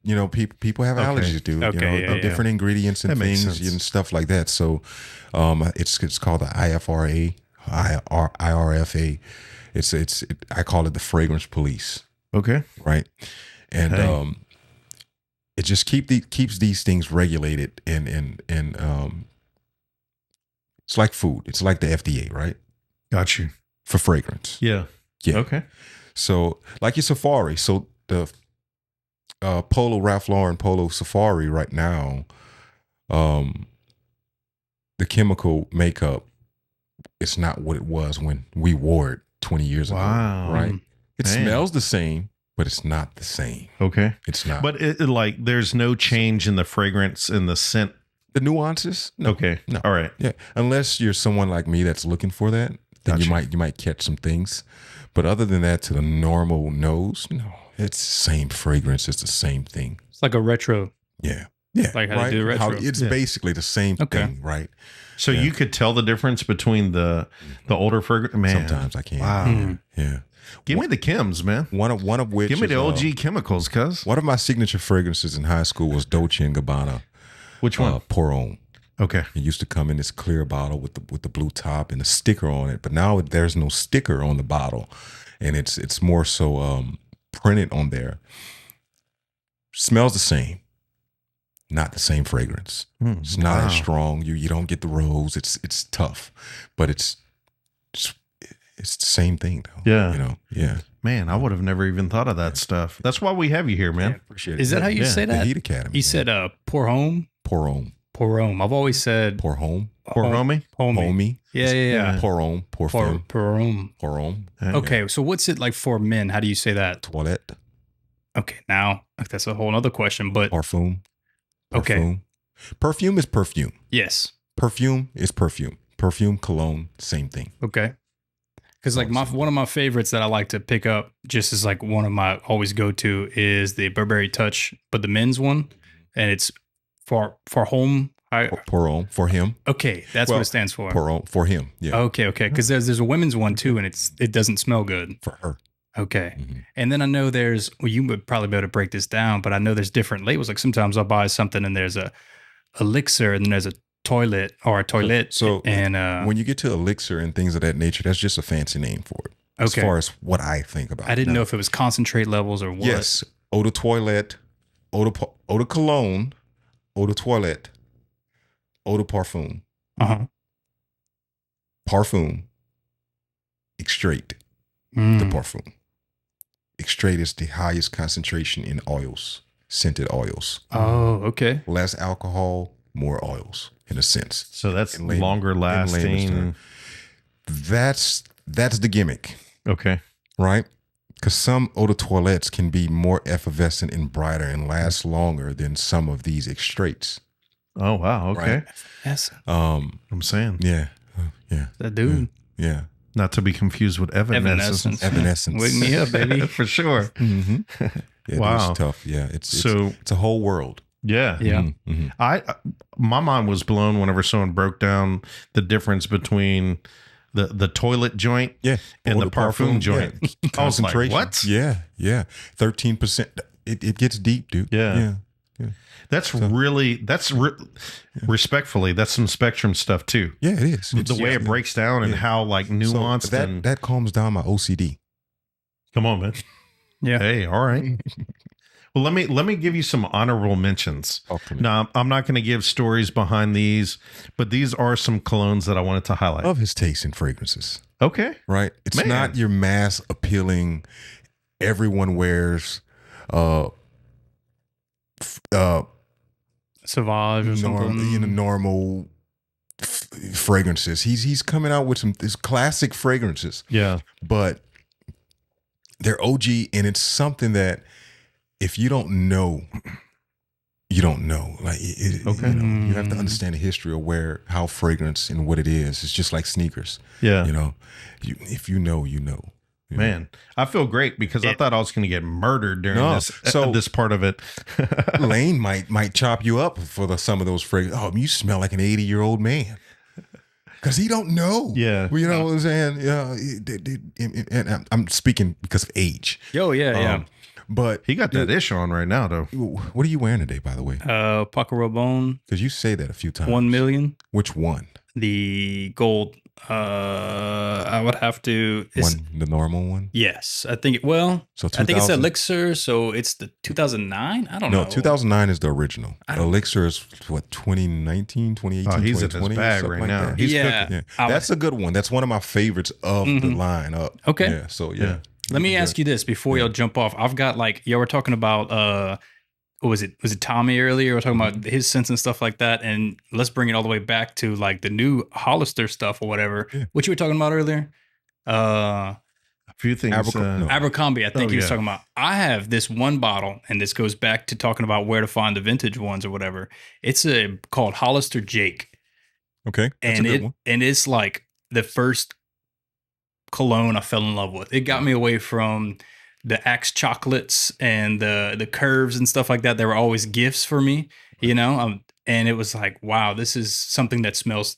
You know, people have allergies, dude. Okay, you know, yeah. different ingredients and That makes things sense. and stuff like that. So, it's called the IRFA. I call it the fragrance police, Okay. right? And Hey. it just keeps these things regulated and it's like food. It's like the FDA, right? Got you. For fragrance. Yeah. Yeah. Okay. So like your Safari. So the Polo Ralph Lauren Polo Safari right now, the chemical makeup, it's not what it was when we wore it 20 years Wow. ago. Right? It Man. smells the same, but it's not the same. Okay. It's not. But it like there's no change in the fragrance and the scent. the nuances, no. Okay. No. All right. Yeah. Unless you're someone like me that's looking for that, then Gotcha. you might catch some things. But other than that, to the normal nose, no. It's the same fragrance. It's the same thing. It's like a retro. Yeah. Yeah. Like how they do retro. It's Yeah. basically the same Okay. thing, right? So Yeah. you could tell the difference between the older fragrance. Man. Sometimes I can. Wow. Mm. Yeah. Give me the chems, man. One of which Give me is, the OG chemicals, cuz. one of my signature fragrances in high school was Dolce and Gabbana Which one? Pour Homme. Okay. It used to come in this clear bottle with the blue top and a sticker on it, but now there's no sticker on the bottle, and it's more so printed on there. Smells the same, not the same fragrance. It's not as strong. You don't get the rose. It's tough, but it's the same thing though. Yeah. You know. Yeah. Man, I would have never even thought of that stuff. That's why we have you here, man. Appreciate it. Is that how you Yeah. say The that? Heat Academy? You said pour home? Pour Homme. Pour home. I've always said Pour Homme. Poor homie. homie. Homie. Yeah, yeah, yeah. Pour Homme. Pour Pour Femme. home. Pour Homme. Okay, so what's it like for men? How do you say that? Toilette. Okay, now that's a whole other question, but Parfum. Okay. Perfume. Perfume is perfume. yes. Perfume is perfume. Perfume, cologne, same thing. Okay. Because like one of my favorites that I like to pick up, just as like one of my always go to, is the Burberry Touch, but the men's one, and it's for home. Pour Homme for him. Okay, that's Well, what it stands for. Pour Homme for him. Yeah. Okay. Because there's a women's one too, and it doesn't smell good. For her. Okay. Mhm. And then I know you would probably be able to break this down, but I know there's different labels. Like sometimes I'll buy something and there's a elixir and then there's a toilet or a toilet. So and when you get to elixir and things of that nature, that's just a fancy name for it. As Okay. far as what I think about I didn't it. know if it was concentrate levels or what. Yes. Eau de toilette, eau de cologne, eau de toilette, eau de parfum, Uh-huh. parfum, extrait, the Mm. parfum. Extrait is the highest concentration in oils, scented oils. Oh, okay. Less alcohol, more oils, in a sense. So that's In layman- longer in layman's lasting. term. That's the gimmick, Okay. right? Because some eau de toilettes can be more effervescent and brighter and last longer than some of these extraits. Oh wow. Okay. Right. That's I'm saying Yeah, yeah, that dude. yeah. not to be confused with Evanescence. Evanescence. Wake me up, baby. For sure. Mm-hmm. Yeah, Wow. it's tough. Yeah, it's So it's a whole world. yeah. Yeah. Mhm. My mind was blown whenever someone broke down the difference between the toilet joint Yeah, and Eau the de parfum joint. Yeah. I was like, Concentration. what? Yeah. 13%. It gets deep, dude. Yeah. That's respectfully, that's some spectrum stuff too. Yeah, it is. The way it breaks down and Yeah. how like nuanced so and that calms down my OCD. come on, man. Yeah. Hey, all right. Well, let me give you some honorable mentions. Talk to me. Now, I'm not going to give stories behind these, but these are some colognes that I wanted to highlight. Love his taste in fragrances, Okay. right? It's Man. not your mass appealing. Everyone wears Sauvage or something. normal fragrances. He's coming out with some these classic fragrances, Yeah. but they're OG, and it's something that if you don't know, you don't know. Like, Okay. you have to understand the history of how fragrance and what it is. It's just like sneakers. Yeah. You know, if you know, you know. You know? Man, I feel great because I thought I was going to get murdered during No, this part of it. Lane might chop you up for some of those fragrances. Oh, you smell like an 80-year-old man. Because he don't know. Yeah. You know what I'm saying? Yeah. And I'm speaking because of age. Yo, yeah. But He got that ish on right now, though. what are you wearing today, by the way? Paco Rabanne, Because you say that a few times. 1 million. Which one? The gold. I would have to. The normal one? Yes, I think. Well, So I think it's 2000 Elixir, so it's the 2009. I don't know. No, 2009 is the original. I don't- Elixir is what, 2019, 2018, Oh, he's in his 2020, bag something right like now. that. He's Yeah. cooking. Yeah, I- that's a good one. That's one of my favorites of the lineup. Okay. Yeah. So yeah. Let me ask you this before y'all jump off. I've got like y'all were talking about what was it? Was it Tommy earlier? We're talking about his scents and stuff like that. And let's bring it all the way back to like the new Hollister stuff or whatever. Yeah. What you were talking about earlier? A few things. No. Abercrombie, I think Oh, he was yeah. talking about. I have this one bottle, and this goes back to talking about where to find the vintage ones or whatever. It's called Hollister Jake. Okay. That's And a good one. it's like the first cologne I fell in love with. It got me away from the Axe chocolates and the curves and stuff like that. They were always gifts for me, you know. And it was like, wow, this is something that smells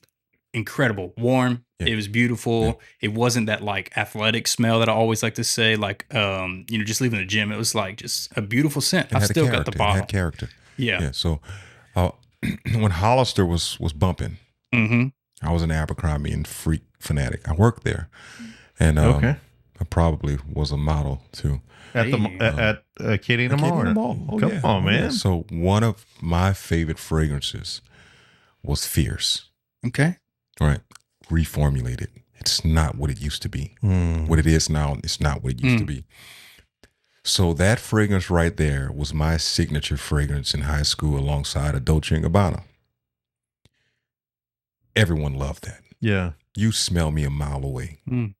incredible, warm. Yeah. It was beautiful. Yeah. It wasn't that like athletic smell that I always like to say, like just leaving the gym. It was like just a beautiful scent. It I've had a still got character. the It bottle. had character. Yeah. Yeah. So when Hollister was bumping, Mm-hmm. I was an Abercrombie and freak fanatic. I worked there, and Okay. I probably was a model too. At the Hey. at Katie and the Mall. Katie Mall. Oh, Come yeah. on, Oh, yeah. man. So one of my favorite fragrances was Fierce. Okay. Right. Reformulated. It's not what it used to be. Mm. What it is now, it's not what it used to be. So that fragrance right there was my signature fragrance in high school alongside a Dolce & Gabbana. Everyone loved that. Yeah. You smell me a mile away. Mm.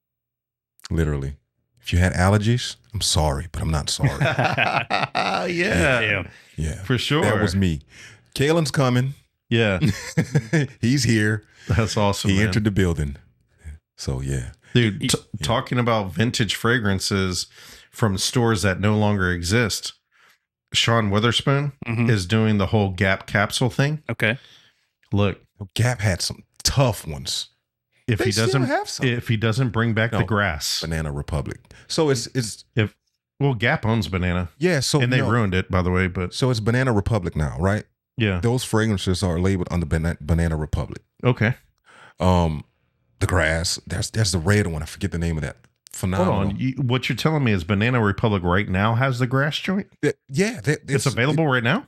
Literally. If you had allergies, I'm sorry, but I'm not sorry. yeah. Yeah. Yeah. For sure. That was me. Kalen's coming. Yeah. He's here. That's awesome. He man. entered the building. So yeah. Dude, talking about vintage fragrances from stores that no longer exist. Sean Witherspoon Mhm. is doing the whole Gap capsule thing. Okay. Look, Gap had some tough ones. if They he still doesn't have some. if he doesn't bring back the No. grass. Banana Republic. So it's Well, Gap owns Banana. yeah, so And they no. ruined it, by the way, but So it's Banana Republic now, right? Yeah. Those fragrances are labeled under Banana Republic. Okay. The grass. There's the red one. I forget the name of that. Hold Phenomenal. on. What you're telling me is Banana Republic right now has the grass joint? Yeah, It's available right now?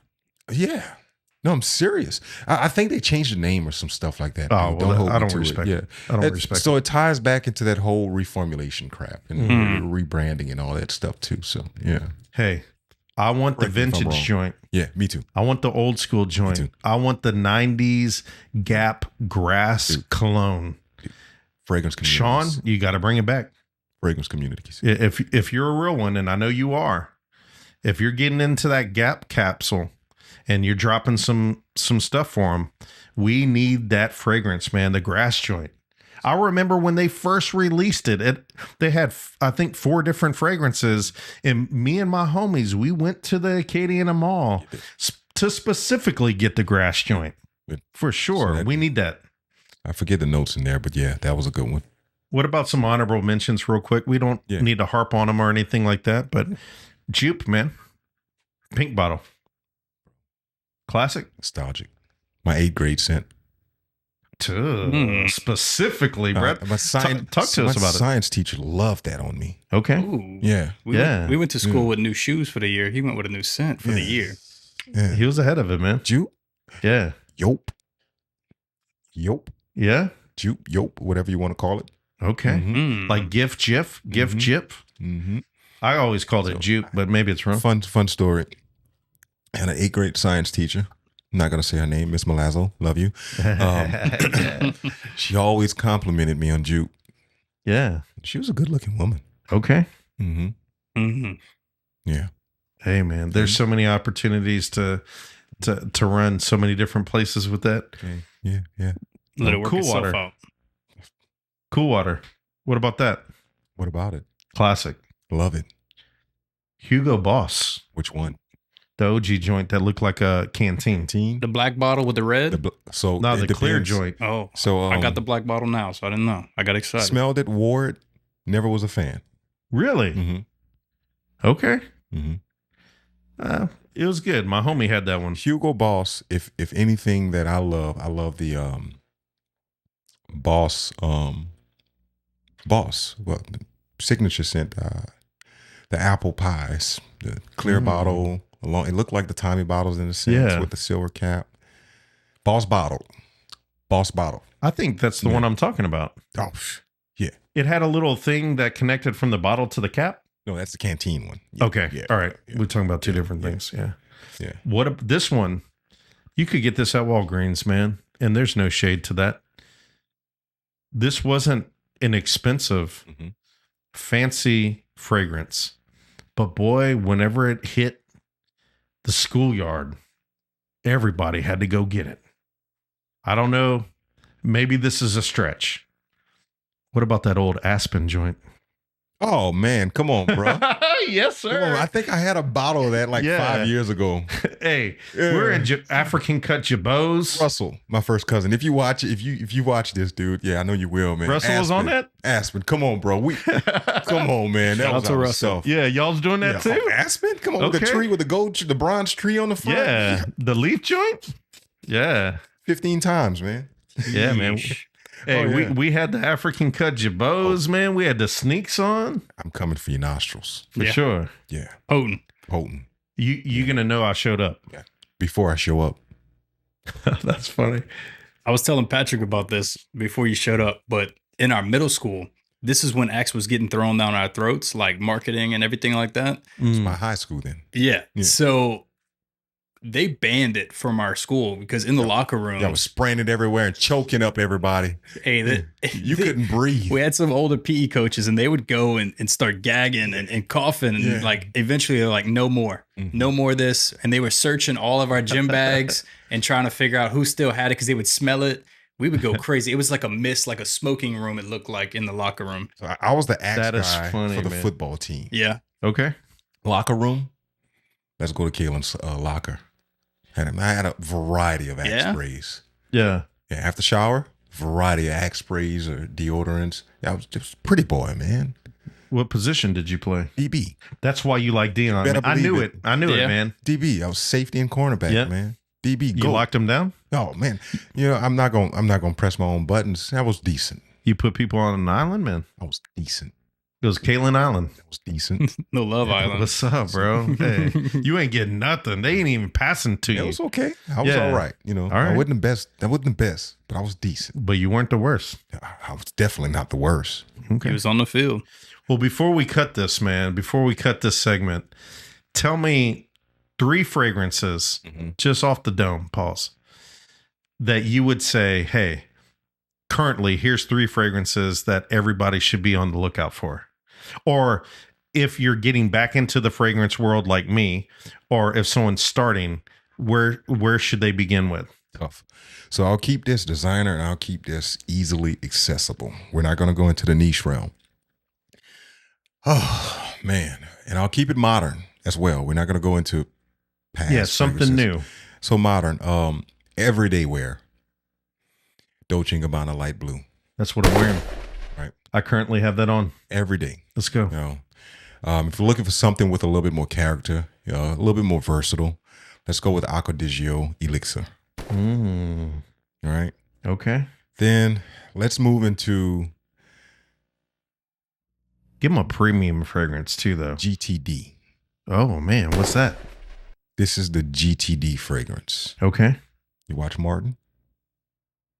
Yeah. No, I'm serious. I think they changed the name or some stuff like that. Oh, dude. well, hold I me don't to it. respect Yeah. it. I don't respect So it ties back into that whole reformulation crap and rebranding and all that stuff too. So yeah. Hey, I want the Correct me if I'm vintage wrong. joint. Yeah, me too. I want the old school joint. too. I want the 90s Gap grass cologne. Fragrance communities. Sean, you got to bring it back. Fragrance communities. If you're a real one, and I know you are, if you're getting into that Gap capsule and you're dropping some stuff for them, we need that fragrance, man. The grass joint. I remember when they first released it, they had, I think, 4 different fragrances. And me and my homies, we went to the Acadiana Mall to specifically get the grass joint. For sure. We need that. I forget the notes in there, but yeah, that was a good one. What about some honorable mentions real quick? We don't need to harp on them or anything like that, but Jupe, man. Pink bottle. Classic. Nostalgic. My 8th grade scent. Specifically, Brett. My science, talk to us about it. Science teacher loved that on me. Okay. Ooh. Yeah. We went to school with new shoes for the year. He went with a new scent for the year. Yeah. He was ahead of it, man. Jupe. Yeah. Yope. Yeah. Jupe. Yope. Whatever you want to call it. Okay. Mm. Like GIF, GIF, GIF, GIF. Mm-hmm. I always called it Jupe, but maybe it's wrong. Fun story. I had an 8th grade science teacher. I'm not going to say her name, Miss Malazzo. Love you. She always complimented me on Jupe. Yeah. She was a good looking woman. Okay. Mm-hmm. Mm-hmm. Yeah. Hey, man, there's so many opportunities to run so many different places with that. Okay. Yeah. Yeah. Let it work Cool itself water. out. Cool water. What about that? What about it? Classic. Love it. Hugo Boss. Which one? The OG joint that looked like a canteen. Teen? The black bottle with the red? So No, it the clear depends. joint. Oh, So I got the black bottle now, so I didn't know. I got excited. smelled it, wore it, never was a fan. Really? Mm-hmm. Okay. Mm-hmm. It was good. My homie had that one. Hugo Boss, if anything that I love the Boss well, the signature scent, the apple pies, the clear bottle along. It looked like the Tommy bottles in a sense Yeah. with the silver cap. Boss bottle. I think that's the Yeah. one I'm talking about. Oh, yeah. It had a little thing that connected from the bottle to the cap. No, that's the canteen one. Yeah, Okay. yeah, All right. yeah. We're talking about two different yeah. things. Yeah. Yeah. This one, you could get this at Walgreens, man. And there's no shade to that. This wasn't an expensive, Mhm. fancy fragrance. But boy, whenever it hit the schoolyard, everybody had to go get it. I don't know. Maybe this is a stretch. What about that old Aspen joint? Oh man, come on, bro. Yes, Come on. I think I had a bottle of that like Yeah. 5 years ago. Hey, Yeah. we're in African cut jabos. Russell, my first cousin. If you watch it, if you watch this, dude, yeah, I know you will, man. Russell was on that? Aspen, come on, bro. Come on, man. That Shout was out to our Russell. stuff. Yeah, y'all's doing that Yeah. too? Oh, Aspen, come on, with the Okay. tree with the bronze tree on the front. Yeah. The leaf joint? Yeah. 15 times, man. Yeah, man. Yeesh. Hey, Oh, yeah. we had the African cut jabos, man. We had the sneaks on. I'm coming for your nostrils. For Yeah. sure. Yeah, Potent. potent. You're gonna know I showed up. Before I show up. That's funny. I was telling Patrick about this before you showed up, but in our middle school, this is when Axe was getting thrown down our throats, like marketing and everything like that. It's Mm. my high school then. Yeah. Yeah. So they banned it from our school because in the locker room, Y'all was spraying it everywhere and choking up everybody. hey, You couldn't breathe. We had some older PE coaches and they would go and start gagging and coughing. And Yeah. like eventually they're like, no more, Mhm. no more of this. And they were searching all of our gym bags and trying to figure out who still had it because they would smell it. We would go crazy. It was like a mist, like a smoking room, it looked like in the locker room. So I was the axe That is guy funny, for the man. football team. Yeah. Okay. Locker room. Let's go to Kalen's locker. I had a variety of axe Yeah? sprays. Yeah. Yeah, after shower, variety of axe sprays or deodorants. I was just pretty boy, man. What position did you play? DB. That's why you like Dion. Better I knew believe it. I knew Yeah. it, man. DB. I was safety and cornerback, Yeah. man. DB, You go. locked them down? Oh man, you know I'm not gonna press my own buttons. That was decent. You put people on an island, man. I was decent. It was Caitlin Island. That was decent. No Love Island. What's up, bro? Hey, you ain't getting nothing. They ain't even passing to It you. was okay. I was Yeah. all right. You know, All I right. wasn't the best. That wasn't the best, but I was decent. But you weren't the worst. I was definitely not the worst. Okay. He was on the field. Well, before we cut this, man, before we cut this segment, tell me 3 fragrances, just off the dome, pause, that you would say, hey, currently, here's 3 fragrances that everybody should be on the lookout for. Or if you're getting back into the fragrance world like me, or if someone's starting, where should they begin with? Tough. So I'll keep this designer and I'll keep this easily accessible. We're not going to go into the niche realm. Oh man, and I'll keep it modern as well. We're not going to go into past. Yeah, something fragrances. new. So modern. Everyday wear. Dolce & Gabbana light blue. That's what I'm wearing. Right. I currently have that on. Every day. Let's go. You know, if you're looking for something with a little bit more character, a little bit more versatile, let's go with Acqua di Gio Elixir. Mm, All right. okay. Then let's move into Give them a premium fragrance too, though. GTD. Oh, man. What's that? This is the GTD fragrance. Okay. You watch Martin?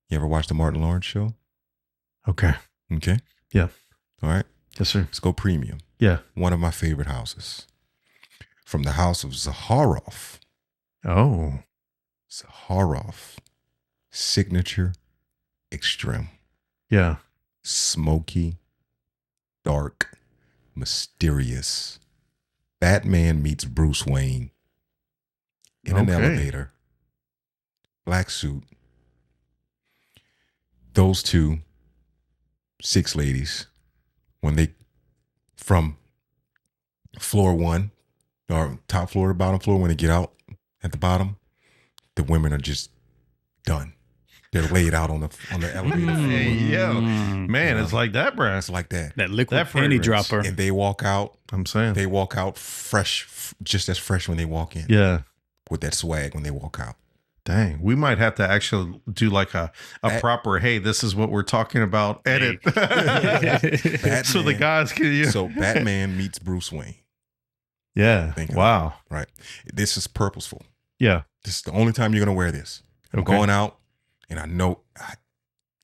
You ever watch the Martin Lawrence show? Okay. Okay. Yeah. All right. Yes, sir. Let's go premium. Yeah. One of my favorite houses. From the house of Zaharoff. Oh. Zaharoff. Signature Extreme. Yeah. Smoky. Dark. Mysterious. Batman meets Bruce Wayne. In an Okay. elevator. Black suit. Those 2, 6 ladies, when they, from floor 1, or top floor to bottom floor, when they get out at the bottom, the women are just done. They're laid out on the elevator. Hey, yo. Mm. Man, it's like that, bro. It's like that. That liquid That panty fragrance. dropper. And they walk out. I'm saying. They walk out fresh, just as fresh when they walk in. Yeah. With that swag when they walk out. Dang. We might have to actually do like a That- proper, hey, this is what we're talking about edit. Batman, So the guys can, yeah. So Batman meets Bruce Wayne. Yeah. Think of Wow. Right. This is purposeful. Yeah. This is the only time you're going to wear this. I'm Okay. going out and I know I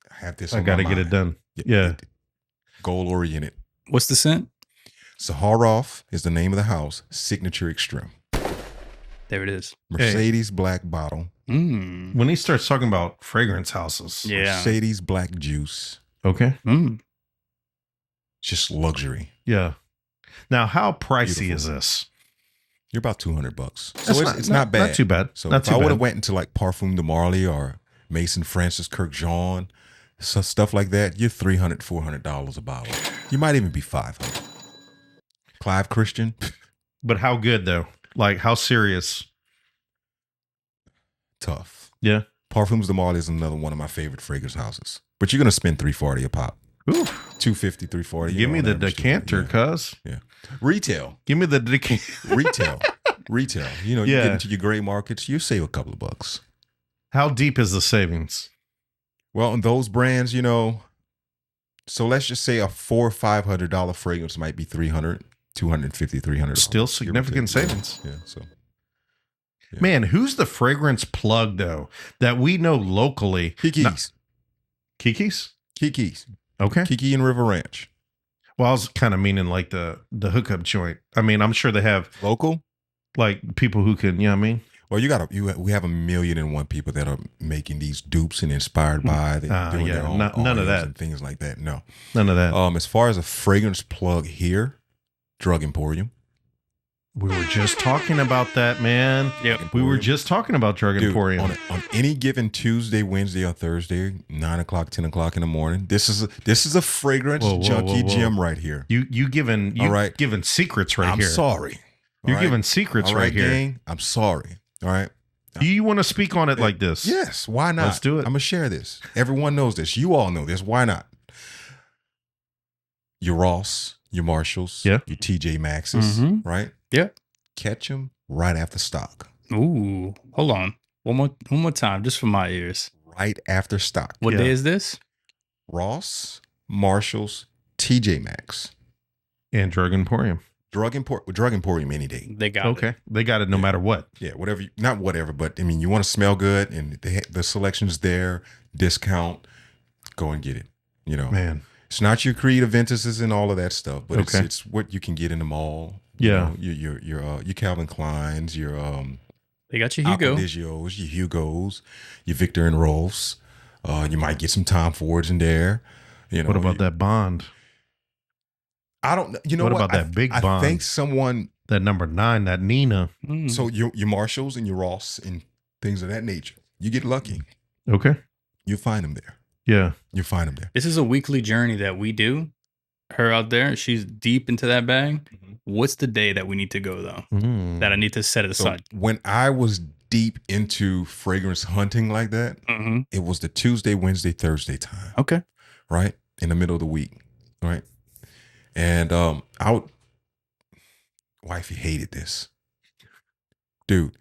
have this. I on got to my get it mind. done. Yeah. Goal oriented. What's the scent? Zaharoff is the name of the house. Signature Extreme. There it is. Mercedes black bottle. Mm. When he starts talking about fragrance houses. Yeah. Mercedes black juice. Okay. Mm. Just luxury. Yeah. Now, how pricey Beautiful. is this? You're about $200. So That's it's not bad. Not too bad. So not if too I would bad. have went into like Parfum de Marly or Mason Francis Kirk Jean, so stuff like that, you're $300, $400 a bottle. You might even be $500. Clive Christian, But how good though? Like how serious? tough. Yeah. Parfums de Marly is another one of my favorite fragrance houses. But you're gonna spend $340 a pop. Ooh. $250, $340. Give me the on average. decanter, cuz. Yeah. Retail. Give me the decanter. Retail. You know, you Yeah. get into your gray markets, you save a couple of bucks. How deep is the savings? Well, in those brands, you know, so let's just say a $400 or $500 fragrance might be $300, $250, $300. Still significant Give or take. savings. Yeah. So Yeah. Man, who's the fragrance plug though that we know locally? Kiki's. Kiki's? Kiki's. Okay. Kiki and River Ranch. Well, I was kind of meaning like the hookup joint. I mean, I'm sure they have Local. like people who can, you know what I mean? Well, we have 1,000,001 people that are making these dupes and inspired by doing yeah, their own none of oils that. and things like that. No. None of that. As far as a fragrance plug here, Drug Emporium. We were just talking about that, man. Yep. We were just talking about Drug Dude, Emporium. on any given Tuesday, Wednesday, or Thursday, 9 o'clock, 10 o'clock in the morning. This is a fragrance Whoa, whoa, junkie whoa, whoa. gym right here. You giving All right. giving secrets right I'm here. sorry. You're All right? giving secrets All right, right, here. gang. I'm sorry. All right. Do you want to speak on it like this? Yes. Why not? Let's do it. I'm gonna share this. Everyone knows this. You all know this. Why not? Your Ross, your Marshalls, Yeah. your TJ Maxxes, Mhm. right? Yeah. Catch them right after stock. Ooh, hold on. One more time, just for my ears. right after stock. What Yeah. day is this? Ross, Marshalls, TJ Maxx, And Drug Emporium. Drug Emporium any day. They got Okay. it. They got it no matter what. Yeah, whatever. Not whatever, but I mean, you want to smell good, and the selection's there. Discount, go and get it. You know, Man. it's not your Creed Aventuses and all of that stuff, but Okay. it's what you can get in the mall. Yeah. You know, your Calvin Kleins, your They got your Hugo. Aqualigios, your Hugos, your Victor and Rolfs. You might get some Tom Fords in there. You know, What about that Bond? I don't know. You know What what? about that big I Bond? think someone. That number 9, that Nina. Mm. So your Marshalls and your Ross and things of that nature. You get lucky, Okay. you find them there. Yeah. You find them there. This is a weekly journey that we do. Her out there, she's deep into that bag. Mhm. What's the day that we need to go though? Mm. That I need to set it So aside. when I was deep into fragrance hunting like that, Mm-hmm. it was the Tuesday, Wednesday, Thursday time, Okay. right? In the middle of the week, right? And wifey hated this. Dude,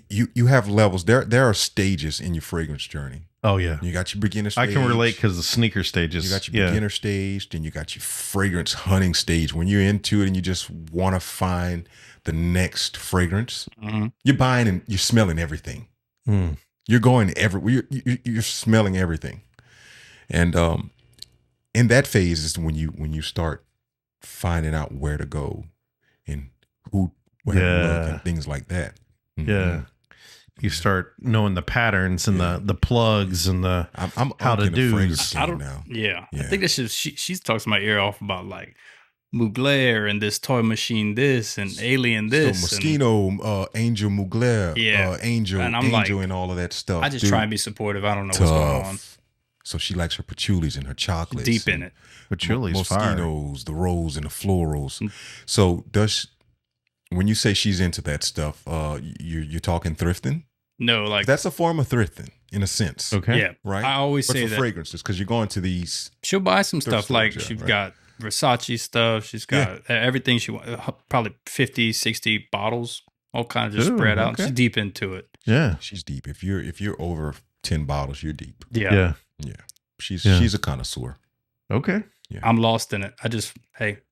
you have levels. There are stages in your fragrance journey. Oh, yeah. You got your beginner I stage. can relate because the sneaker stages. You got your beginner stage, then you got your fragrance hunting stage. When you're into it and you just want to find the next fragrance, Mm-hmm. you're buying and you're smelling everything. Mm. You're going everywhere. You're smelling everything, and in that phase is when you start finding out where to go and where to look Yeah. and things like that. Mhm. Yeah. You start knowing the patterns and Yeah. the plugs and the I'm How up to in the do's. fragrance I game don't. now. Yeah. I Yeah. think that's just she talks my ear off about like Mugler and this toy machine, this and Alien, this. So and Moschino, Angel Mugler, Yeah. Angel, And I'm Angel, like- and all of that stuff. I just Dude, try and be supportive. I don't know what's going on. tough. So she likes her patchoulis and her chocolates. Deep in and it. patchouli's fire. Mosquitos, the rose and the florals. Mm. So when you say she's into that stuff, you're talking thrifting? No, like That's a form of thrifting in a sense, Okay. yeah. right? I always But say for that fragrances, because you're going to these. she'll buy some Thrift stuff like stores, yeah, she's right. got Versace stuff. She's got everything she wants. Probably 50, 60 bottles, all kinds just Ooh, spread out. okay. She's deep into it. Yeah. She's deep. If you're over 10 bottles, you're deep. Yeah. Yeah. She's Yeah. she's a connoisseur. Okay. I'm lost in it. I just It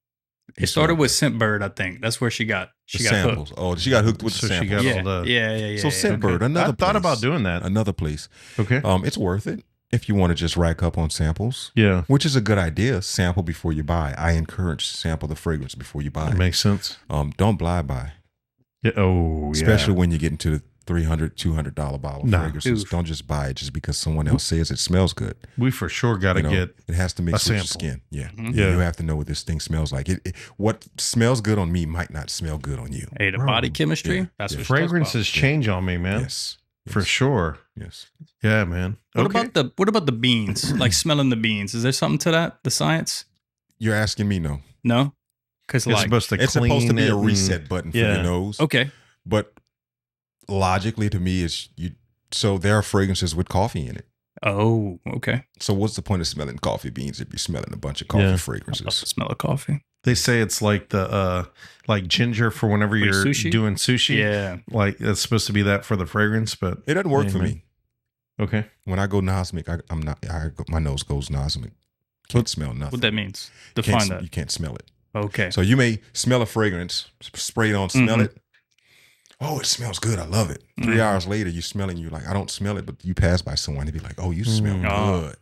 You started smell with Scentbird, I think. That's where she got the got samples. hooked. Oh, she got hooked with So the she samples. got Yeah. all the- Yeah. So yeah. Scentbird, Okay. another I thought about place. doing that. Another place. Okay. It's worth it if you want to just rack up on samples, Yeah. which is a good idea. Sample before you buy. I encourage sample the fragrance before you buy. That makes sense. Don't blind buy, Yeah. Oh, especially yeah. when you get into the $300, $200 bottle of Nah. fragrances. Oof. Don't just buy it just because someone else says it smells good. We for sure got to You know, get. it has to mix a with your sample. skin. Yeah. Mhm. Yeah. You have to know what this thing smells like. What smells good on me might not smell good on you. Hey, the Bro. body chemistry. Yeah. That's Yeah. what she talks about. Fragrances change on me, man. Yes. For sure. Yes. Yeah, man. What Okay. about the beans? Like smelling the beans. Is there something to that? The science? You're asking me no. No? Because It's like supposed to It's supposed to clean be it a and- reset button for yeah. your nose. okay. But logically to me is so there are fragrances with coffee in it. Oh, okay. So what's the point of smelling coffee beans if you're smelling a bunch of coffee Yeah. I love the fragrances? smell of coffee. They say it's like the like ginger for whenever For you're sushi? doing sushi. Yeah. Like it's supposed to be that for the fragrance, but It doesn't work Hey, for man. me. okay. When I go Nosmic, my nose goes Nosmic. Can't smell nothing. What that means? You Define can't, that. You can't smell it. Okay. So you may smell a fragrance, spray it on, smell Mhm. it. Oh, it smells good. I love it. 3 Mhm. hours later, you're smelling. You're like, I don't smell it, but you pass by someone, they'd be like, oh, you smell Mm. Oh. good.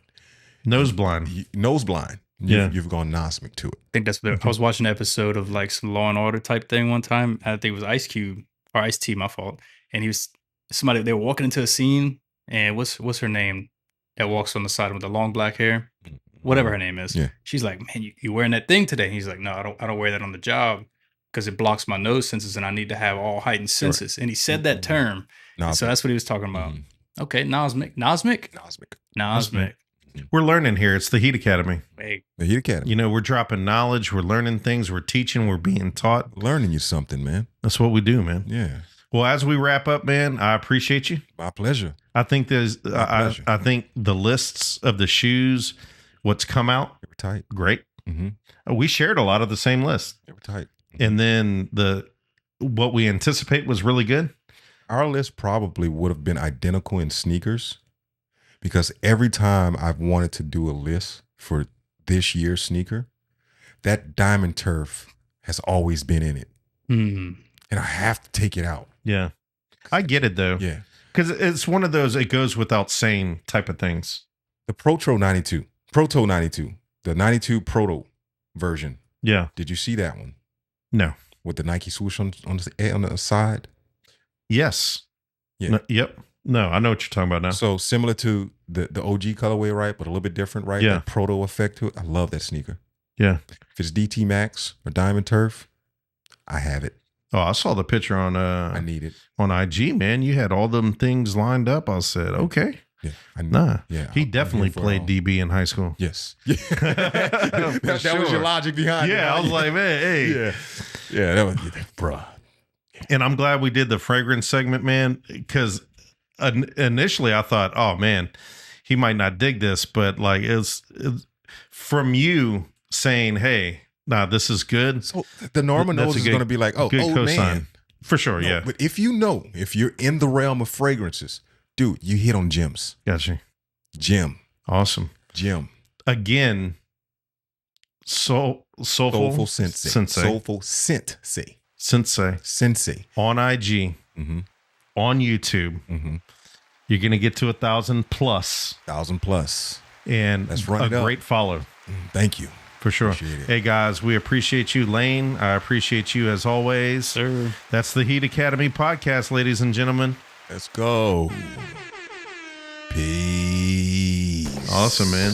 Nose blind. Nose blind. Yeah. You've gone Nosmic to it. I think that's what I was watching an episode of like some Law and Order type thing one time. I think it was Ice Cube or Ice T, my fault. And he was somebody. They were walking into a scene, and what's her name that walks on the side with the long black hair, whatever her name is. Yeah. She's like, man, you wearing that thing today? And he's like, no, I don't wear that on the job because it blocks my nose senses, and I need to have all heightened senses. And he said that term, and so that's what he was talking about. Mhm. Okay, Nosmic. Nosmic. We're learning here. It's the Heat Academy. Hey, The Heat Academy. You know, we're dropping knowledge, we're learning things, we're teaching, we're being taught. Learning you something, man. That's what we do, man. Yeah. Well, as we wrap up, man, I appreciate you. My pleasure. I think there's pleasure. I think the lists of the shoes, what's come out, They were tight. great. Mm-hmm. We shared a lot of the same lists. They were tight. And then what we anticipate was really good. our list probably would have been identical in sneakers, because every time I've wanted to do a list for this year's sneaker, that Diamond Turf has always been in it. Hmm. And I have to take it out. Yeah. I get it though. Yeah. Because it's one of those, it goes without saying type of things. The Proto 92, the 92 Proto version. Yeah. Did you see that one No. with the Nike swoosh on the side? Yes. Yeah. No, yep. No, I know what you're talking about now. So similar to the OG colorway, right? But a little bit different, right? Yeah. That Proto effect to it. I love that sneaker. Yeah. If it's DT Max or Diamond Turf, I have it. Oh, I saw the picture on I need it. on IG, man. You had all them things lined up. I said, okay. Yeah. I need Nah. it. Yeah. He I'm definitely here for it played all. DB in high school. Yes. Yeah. that was sure. your logic behind it. Yeah. I was like, man, hey. Yeah. Yeah. That was, bruh. And I'm glad we did the fragrance segment, man, because initially I thought, oh man, he might not dig this, but like it's from you saying, hey, nah, this is good. So the Norma That's knows a is good- going to be like, oh, good oh cosign. man. For sure, No, yeah. But if you're in the realm of fragrances, dude, you hit on gems. Gotcha. Gem. Awesome. Again, soulful Sensei. Sensei. Soulful Sensei. Sensei Sensei. on IG, Mm-hmm. on YouTube. Mm-hmm. You're gonna get to 1,000 plus, 1,000 plus. and Let's run a it up. great follow. Thank you. For sure. Appreciate it. Hey guys, we appreciate you, Lane. I appreciate you as always. Sir. That's the Heat Academy podcast, ladies and gentlemen. Let's go. Peace. Awesome, man.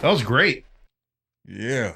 That was great. Yeah.